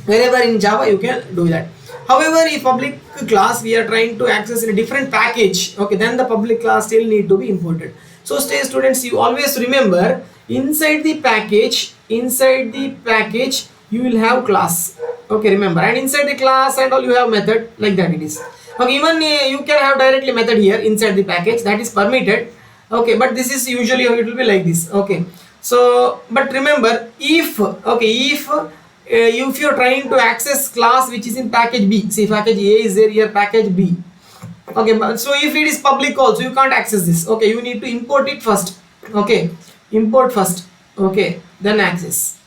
wherever in Java you can do that. However, if public class we are trying to access in a different package, okay, then the public class still need to be imported. So stay, students, you always remember, inside the package you will have class. Okay, remember, and inside the class and all you have method, like that it is. Okay, even you can have directly method here inside the package, that is permitted. Okay, but this is usually it will be like this. Okay, so but remember, if you're trying to access class which is in package B, see package A is there, here package B. Okay, so if it is public also, you can't access this. Okay, you need to import it first. Okay, import first. Okay, then access.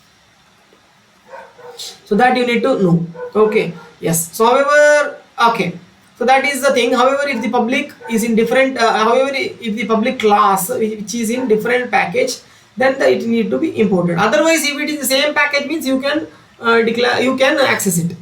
So that you need to know. Okay, yes. So however, okay, so that is the thing. However, if the public is in different, if the public class which is in different package, then it need to be imported. Otherwise, if it is the same package, means you can you can access it.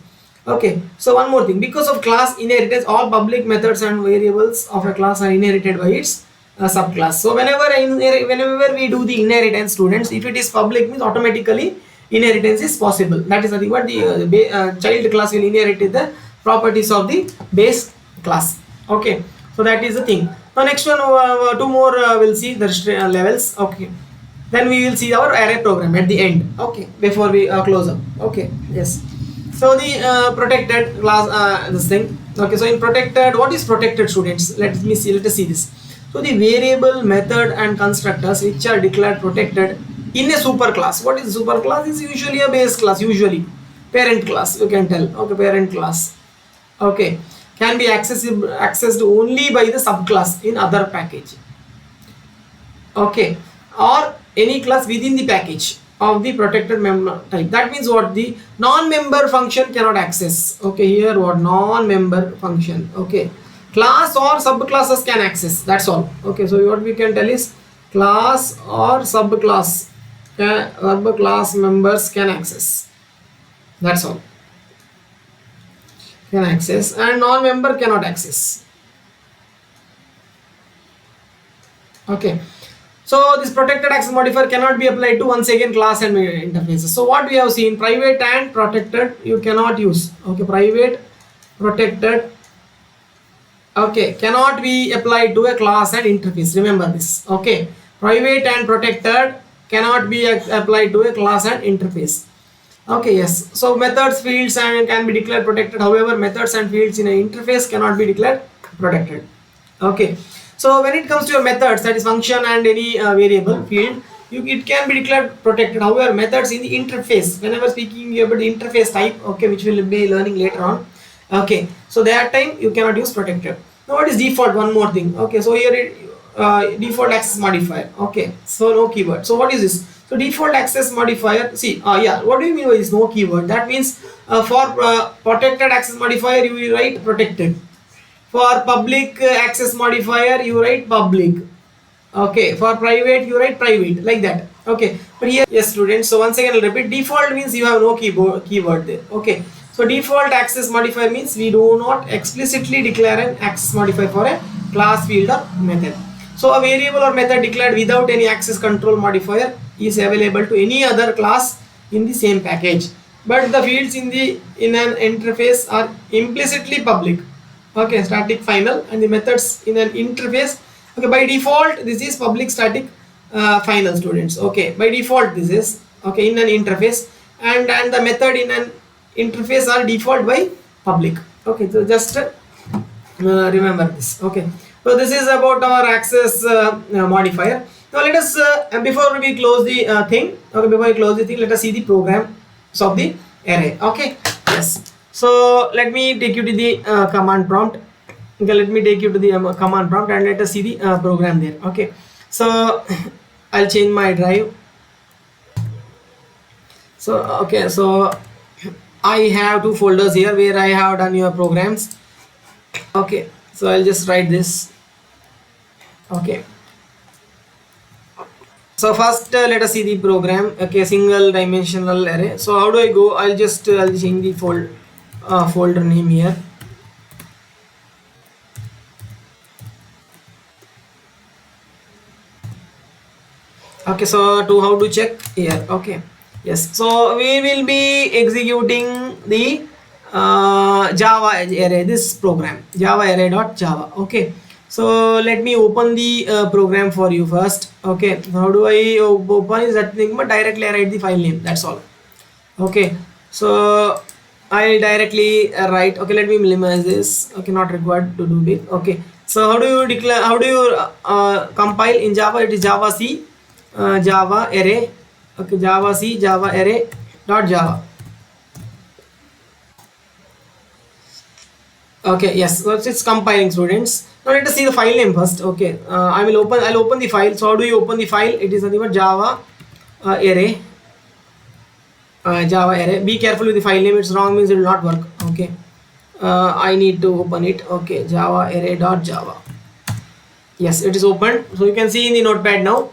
Okay, so one more thing, because of class inheritance, all public methods and variables of a class are inherited by its subclass. So whenever we do the inheritance, students, if it is public, means automatically inheritance is possible. That is nothing but the child class will inherit the properties of the base class. Okay, so that is the thing. Now next one, 2 more we'll see the levels. Okay, then we will see our array program at the end. Okay, before we close up. Okay, yes. So the protected class, this thing. Okay, so in protected, what is protected, students? Let us see this. So the variable, method and constructors which are declared protected in a super class. What is super class? Is usually a base class, usually parent class, you can tell. Okay, parent class. Okay, can be accessed only by the subclass in other package. Okay, or any class within the package of the protected member type. That means what? The non-member function cannot access. Okay, here what? Non-member function. Okay, class or subclasses can access. That's all. Okay, so what we can tell is class or subclass members can access. That's all. Can access, and non-member cannot access. Okay. So this protected access modifier cannot be applied to, once again, class and interfaces. So what we have seen, private and protected you cannot use. Okay, private, protected, okay, cannot be applied to a class and interface. Remember this. Okay, private and protected cannot be applied to a class and interface. Okay, yes. So methods, fields and can be declared protected. However, methods and fields in an interface cannot be declared protected. Okay. So when it comes to your methods, that is function and any variable, field, it can be declared protected. However, methods in the interface, whenever speaking about the interface type, okay, which we'll be learning later on, okay, so that time you cannot use protected. Now what is default? One more thing, okay, so here default access modifier, okay, so no keyword. So what is this? So default access modifier, see, yeah, what do you mean by this no keyword? That means for protected access modifier you will write protected. For public access modifier you write public. Okay, for private you write private, like that. Okay, but here, yes students, so once again I'll repeat, default means you have no keyword there. Okay, so default access modifier means we do not explicitly declare an access modifier for a class, field or method. So a variable or method declared without any access control modifier is available to any other class in the same package, but the fields in an interface are implicitly public. Okay, static final, and the methods in an interface, okay, by default this is public static final, students. Okay, by default this is, okay, in an interface, and the method in an interface are default by public. Okay, so just remember this. Okay, so this is about our access modifier. Now let us before we close the thing, okay, before we close the thing, let us see the programs of the array. Okay, yes, so let me take you to the command prompt. Okay, let me take you to the command prompt and let us see the program there. Okay, so I'll change my drive. So okay, so I have two folders here where I have done your programs. Okay, so I'll just write this. Okay, so first let us see the program. Okay, single dimensional array. So how do I go? I'll just I'll change the folder name here. Okay, so to how to check here. Okay, yes, so we will be executing the Java array, this program java array.java. Okay, so let me open the program for you first. Okay, how do I open is that thing, but directly I write the file name, that's all. Okay, so I directly write. Okay, let me minimize this. Okay, not required to do big. Okay, so how do you declare, how do you compile in Java? It is Java C Java array. Okay, Java C Java array dot Java. Okay, yes, so it's compiling, students. Now let us see the file name first. Okay, I'll open the file. So how do you open the file? It is nothing but Java array. Java array. Be careful with the file name. It's wrong means it will not work. Okay, I need to open it. Okay, Java array dot Java. Yes, it is opened. So you can see in the notepad now.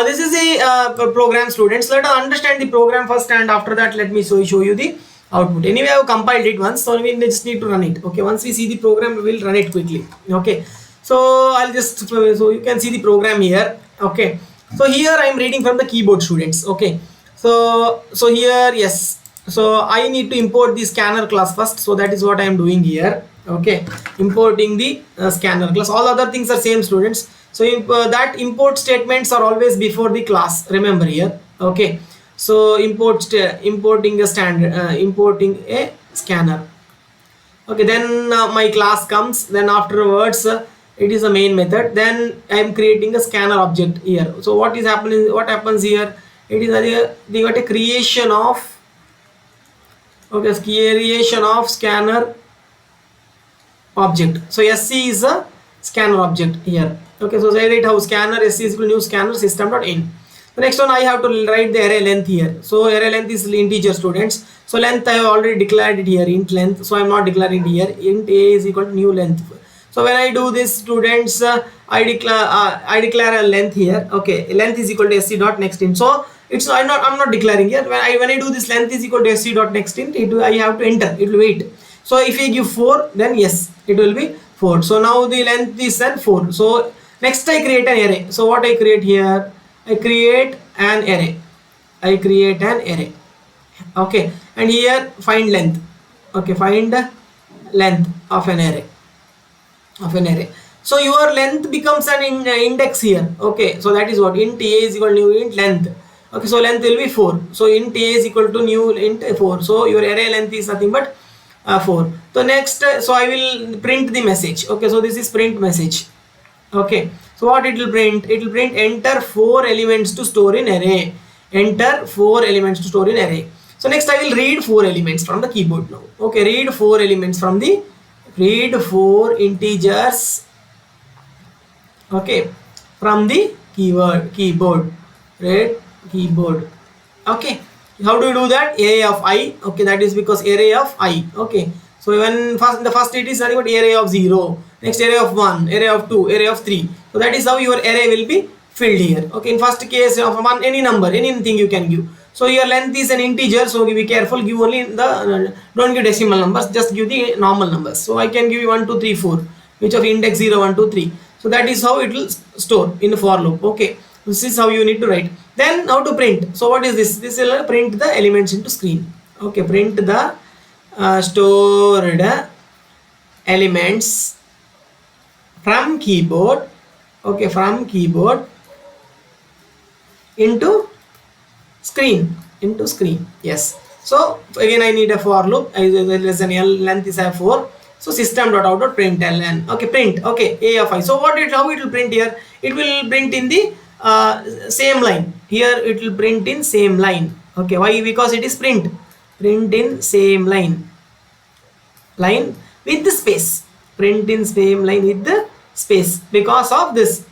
This is the program, students. Let us understand the program first, and after that let me show you the output. Anyway, I have compiled it once, so we just need to run it. Okay, once we see the program, we will run it quickly. Okay, so I'll just so you can see the program here. Okay, so here I am reading from the keyboard, students. Okay, so here, yes, so I need to import the scanner class first, so that is what I am doing here. Okay, importing the scanner class. All other things are same, students. So that import statements are always before the class, remember here. Okay, so importing a standard importing a scanner. Okay, then my class comes, then afterwards it is a main method, then I am creating a scanner object here. So what happens here, it is they got a creation of, okay, creation of scanner object. So SC is a scanner object here. Okay, so say it how scanner SC is equal to new scanner system.in. The next one, I have to write the array length here. So array length is integer, students. So length I have already declared it here, int length. So I am not declaring it here. Int a is equal to new length. So when I do this, students, I declare a length here. Okay, length is equal to sc dot next int. So it's I'm not declaring here. When I do this length is equal to sc dot next int, I have to enter. It will wait. So if I give 4, then yes, it will be 4. So now the length is then 4. So next I create an array. So what I create here, I create an array. Okay, and here find length. Okay, find length of an array. So your length becomes an index here. Okay, so that is what int a is equal to new int length. Okay, so length will be 4. So int a is equal to new int 4. So your array length is nothing but 4. So next, so I will print the message. Okay, so this is print message. Okay, So what it will print? It will print enter 4 elements to store in array. Enter 4 elements to store in array. So next I will read 4 elements from the keyboard now. Okay, read 4 elements from the, read 4 integers, okay, from the keyboard, read keyboard. Okay, how do you do that? Array of I. Okay, that is because array of I. Okay, so when first in the first it is nothing but array of 0, next array of 1, array of 2, array of 3. So that is how your array will be filled here. Okay, in first case of one, any number, anything you can give. So your length is an integer, so be careful, give only the don't give decimal numbers, just give the normal numbers. So I can give you 1 2 3 4, which of index 0 1 2 3. So that is how it will store in the for loop. Okay, this is how you need to write. Then how to print? So what is this? This will print the elements into screen. Okay, print the stored elements from keyboard. Okay, from keyboard into screen, yes. So again I need a for loop. Less than L, length is 4. So system.out.println. Okay, print. Okay, a of I. So how it will print here? It will print in the same line. Here it will print in same line. Okay, why? Because it is print in same line with the space. Print in same line with the space because of this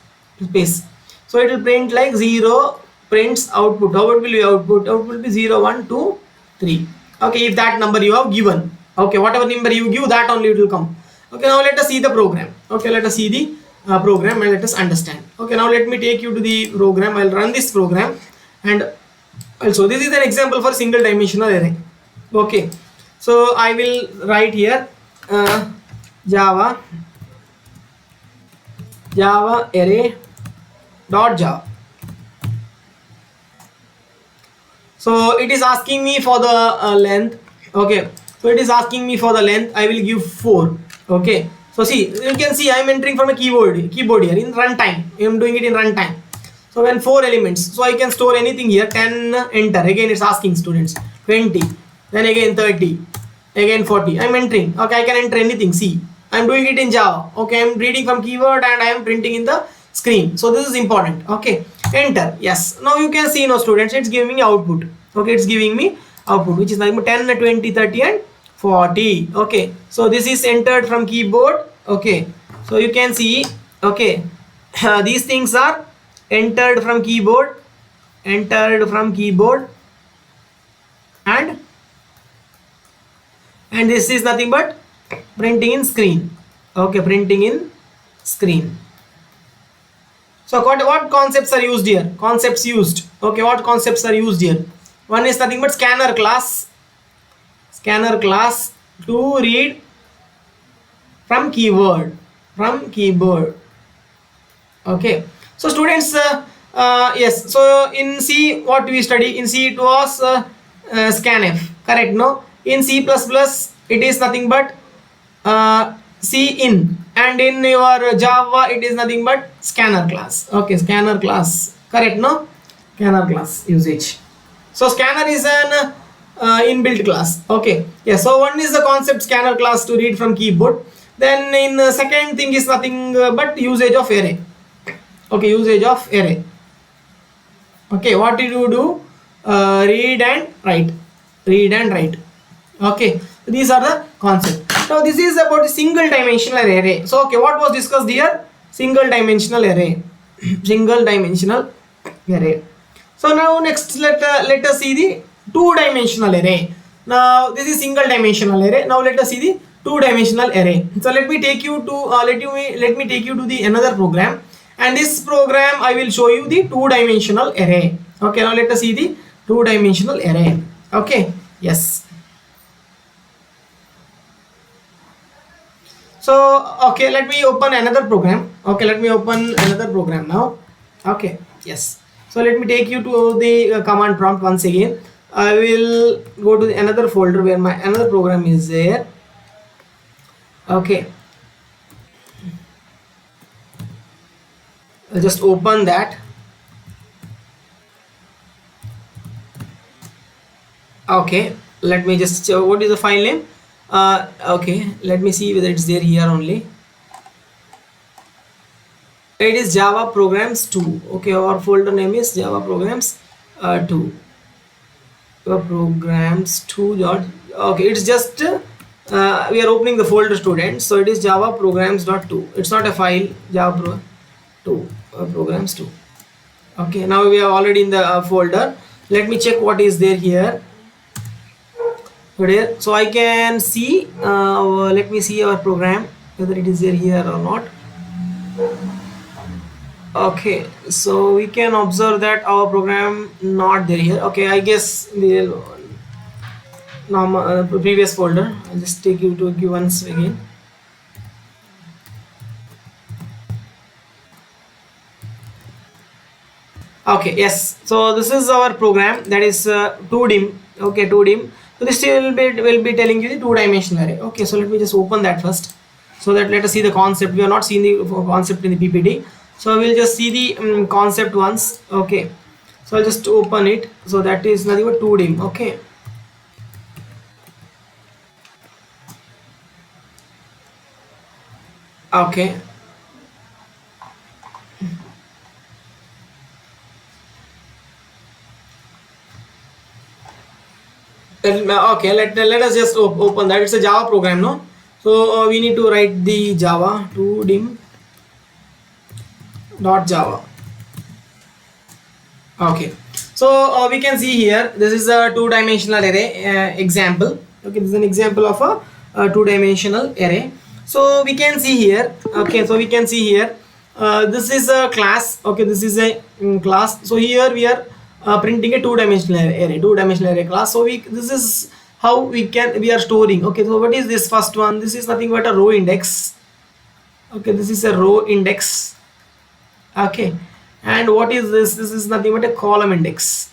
space. So it will print like 0 prints output. How it will be output? Output will be 0 1 2 3. Okay, if that number you have given. Okay, whatever number you give, that only it will come. Okay, now let us see the program. Okay, let us see the program and let us understand. Okay, now let me take you to the program. I'll run this program, and also this is an example for single dimensional array. Okay, so I will write here java array dot java. So it is asking me for the length. Okay, so it is asking me for the length. I will give 4. Okay, so see, you can see I am entering from a keyboard here in runtime. I am doing it in runtime. So when 4 elements, so I can store anything here. 10, enter. Again it's asking students. 20, then again 30, again 40. I am entering. Okay, I can enter anything. See, I am doing it in Java. Okay, I am reading from keyword and I am printing in the screen. So this is important. Okay, enter. Yes, now you can see now students, it's giving me output. Okay, it's giving me output, which is like 10 20 30 and 40. Okay, so this is entered from keyboard. Okay, so you can see, okay, these things are entered from keyboard, and this is nothing but printing in screen. Okay, printing in screen. So what concepts are used here? Concepts used. Okay, what concepts are used here? One is nothing but scanner class to read from keyboard. Okay, so students, yes, so in C what we study, in C it was scanf, correct? No, in C++ it is nothing but cin, and in your Java it is nothing but scanner class. Okay, scanner class, correct? No, scanner class usage. So scanner is an inbuilt class. Okay, yeah, so one is the concept scanner class to read from keyboard. Then in the second thing is nothing but usage of array. Okay, usage of array. Okay, what did you do? Read and write. Okay, these are the concepts. Now this is about single dimensional array. So okay, what was discussed here? Single dimensional array. So now next let us see the two-dimensional array. Now this is single dimensional array. Now let us see the two-dimensional array. So let me take you to let me take you to the another program, and this program I will show you the two-dimensional array. Okay, now let us see the two-dimensional array. Okay, yes. So okay, let me open another program. Okay, let me open another program now. Okay, yes. So let me take you to the command prompt once again. I will go to another folder where my another program is there. Okay, I'll just open that. Okay, let me just what is the file name? Okay, let me see whether it's there here only. It is Java programs 2. Okay, our folder name is Java programs 2. Programs 2 dot. Okay, it's just we are opening the folder students, so it is Java programs dot 2. It's not a file. Java 2 programs 2. Okay, now we are already in the folder. Let me check what is there here. Here, so I can see. Let me see our program whether it is there here or not. Okay, so we can observe that our program not there here. Okay, I guess the normal previous folder. I'll just take you to give once again. Okay, yes, so this is our program, that is 2dim. Okay, 2dim. So this will be telling you the two-dimensional array. Okay, so let me just open that first, so that let us see the concept. We are not seeing the concept in the PPT, so we'll just see the concept once. Okay, so I'll just open it. So that is nothing but 2dim. Okay, okay, okay, let us just open that. It's a Java program, no? So we need to write the Java 2dim dot Java. Okay, so we can see here this is a two-dimensional array example. Okay, this is an example of a two-dimensional array. So we can see here. Okay, so we can see here this is a class. Okay, this is a class. So here we are printing a two-dimensional array class. So this is how we are storing. Okay, so what is this first one? This is nothing but a row index. Okay, this is a row index. Okay, and what is this? This is nothing but a column index.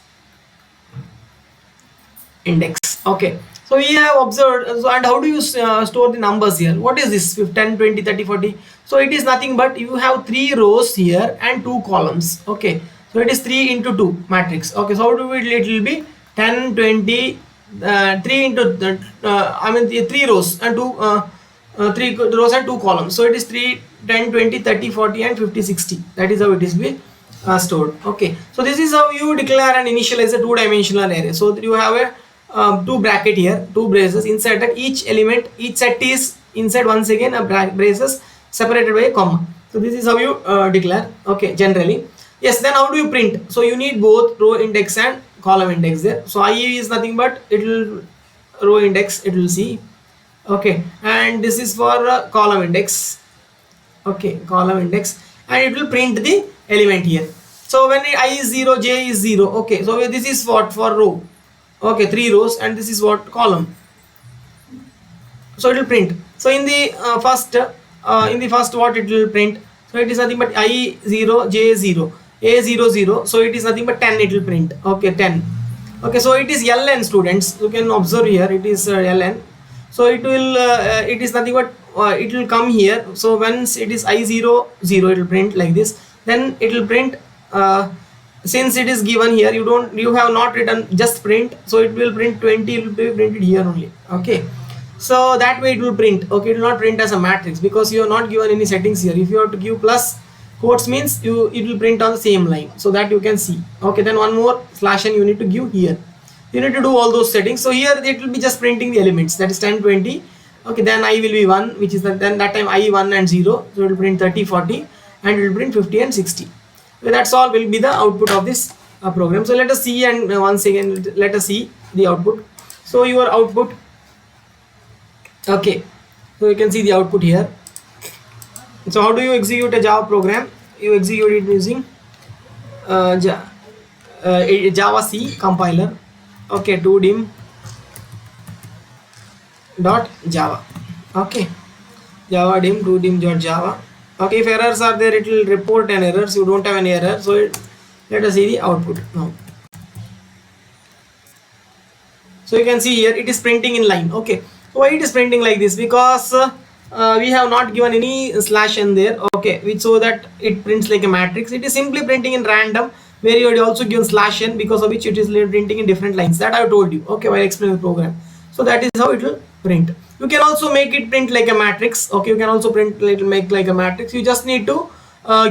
Okay, so we have observed. So, and how do you store the numbers here? What is this 10, 20, 30, 40? So it is nothing but you have 3 rows here and 2 columns. Okay, so it is 3 into 2 matrix. Okay, so how do we, it will be 10, 20, 3 into I mean the 3 rows and 3 rows and 2 columns. So it is 3, 10, 20, 30, 40 and 50, 60. That is how it is be stored. Okay, so this is how you declare and initialize a two-dimensional array. So you have a 2 bracket here, 2 braces. Inside that each element, each set is inside once again a braces separated by a comma. So this is how you declare. Okay, generally. Yes, then how do you print? So you need both row index and column index there. So IE is nothing but it will row index, it will see. Okay, and this is for column index. Okay, column index, and it will print the element here. So when I is 0, j is 0. Okay, so this is what for row. Okay, 3 rows, and this is what column. So it will print. So in the first what it will print. So it is nothing but I 0, j 0, a 0 0. So it is nothing but 10. It will print. Okay, 10. Okay, so it is ln students. You can observe here. It is ln. So it will it is nothing but it will come here. So once it is I 0 0, it will print like this. Then it will print since it is given here, you have not written just print, so it will print 20. It will be printed here only. Okay, so that way it will print. Okay, it will not print as a matrix because you have not given any settings here. If you have to give plus quotes means it will print on the same line, so that you can see. Okay, then one more slash n you need to give here. You need to do all those settings. So here it will be just printing the elements, that is 10, 20. Okay, then I will be 1, which is then that time I 1 and 0, so it will print 30, 40, and it will print 50 and 60. So that's all will be the output of this program. So let us see, and once again let us see the output. So your output, okay, so you can see the output here. So how do you execute a Java program? You execute it using Java C compiler. Okay, 2dim dot Java. Okay, Java dim 2dim dot Java. Okay, if errors are there, it will report an error. So you don't have any error. So let us see the output now. So you can see here it is printing in line. Okay, so why it is printing like this? Because we have not given any slash n there. Okay, which so that it prints like a matrix. It is simply printing in random, where you had also given slash n, because of which it is printing in different lines. That I have told you. Okay, while explaining the program. So that is how it will print. You can also make it print like a matrix. Okay, you can also print make like a matrix. You just need to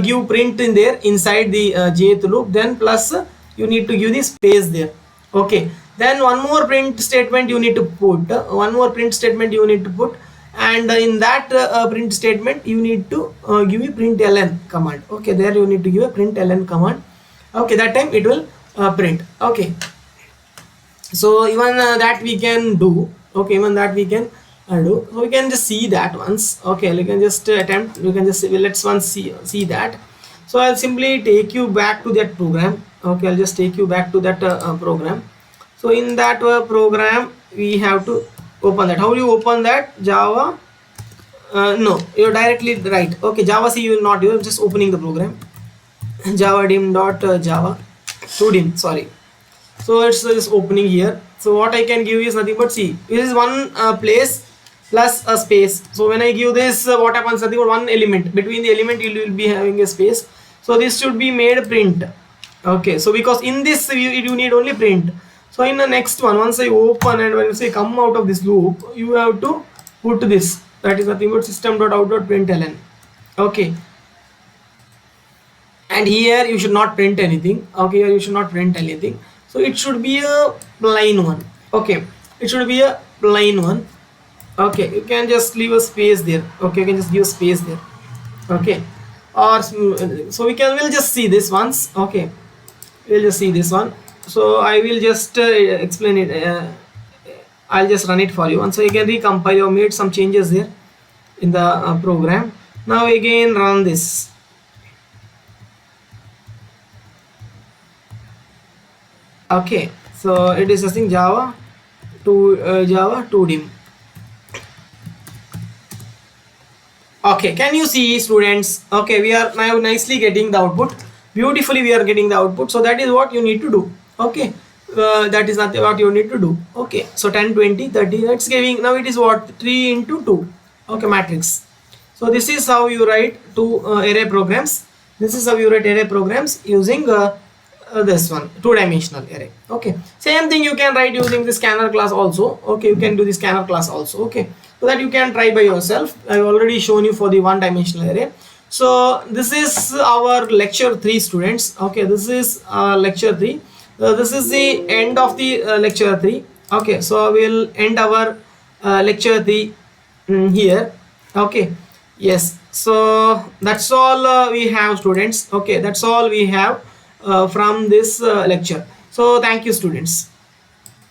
give print in there inside the jth loop, then plus you need to give the space there. Okay, then one more print statement you need to put, and in that print statement you need to give a println command. Okay, there you need to give a println command. Okay, that time it will print. Okay, so even that we can do. Okay, even that we can do. So we can just see that once. Okay, you can just attempt, you can just let's once see that. So I'll simply take you back to that program. Okay, I'll just take you back to that program. So in that program we have to open that. How do you open that? Java, no, you're directly right. Okay, Java C you will not, you're just opening the program. Java dim dot java to dim, sorry. So it's just opening here. So what I can give is nothing but see, this is one place plus a space. So when I give this, what happens? Nothing but one element, between the element you will be having a space. So this should be made print. Okay, so because in this you need only print. So in the next one, once I open and when you say come out of this loop, you have to put this, that is nothing but system.out.println. okay, and here you should not print anything. Okay, here you should not print anything. So it should be a plain one. Okay, it should be a plain one. Okay, you can just leave a space there. Okay, you can just give a space there. Okay, or so we'll just see this once. Okay, we'll just see this one. So I will just explain it. I'll just run it for you. Once I can recompile, you made some changes there in the program. Now again run this. Okay, so it is using Java to dim. Okay, can you see, students? Okay, we are now nicely getting the output. Beautifully we are getting the output. So that is what you need to do. Okay, that is not what you need to do. Okay, so 10 20 30, that's giving, now it is what, 3 into 2. Okay, matrix. So this is how you write two array programs. This is how you write array programs using this one, two-dimensional array. Okay, same thing you can write using the scanner class also. Okay, you can do the scanner class also. Okay, so that you can try by yourself. I've already shown you for the one-dimensional array. So this is our lecture 3, students. Okay, this is lecture 3. This is the end of the lecture 3. Okay, so we'll end our lecture 3 here. Okay, yes, so that's all we have, students. Okay, that's all we have from this lecture. So thank you, students.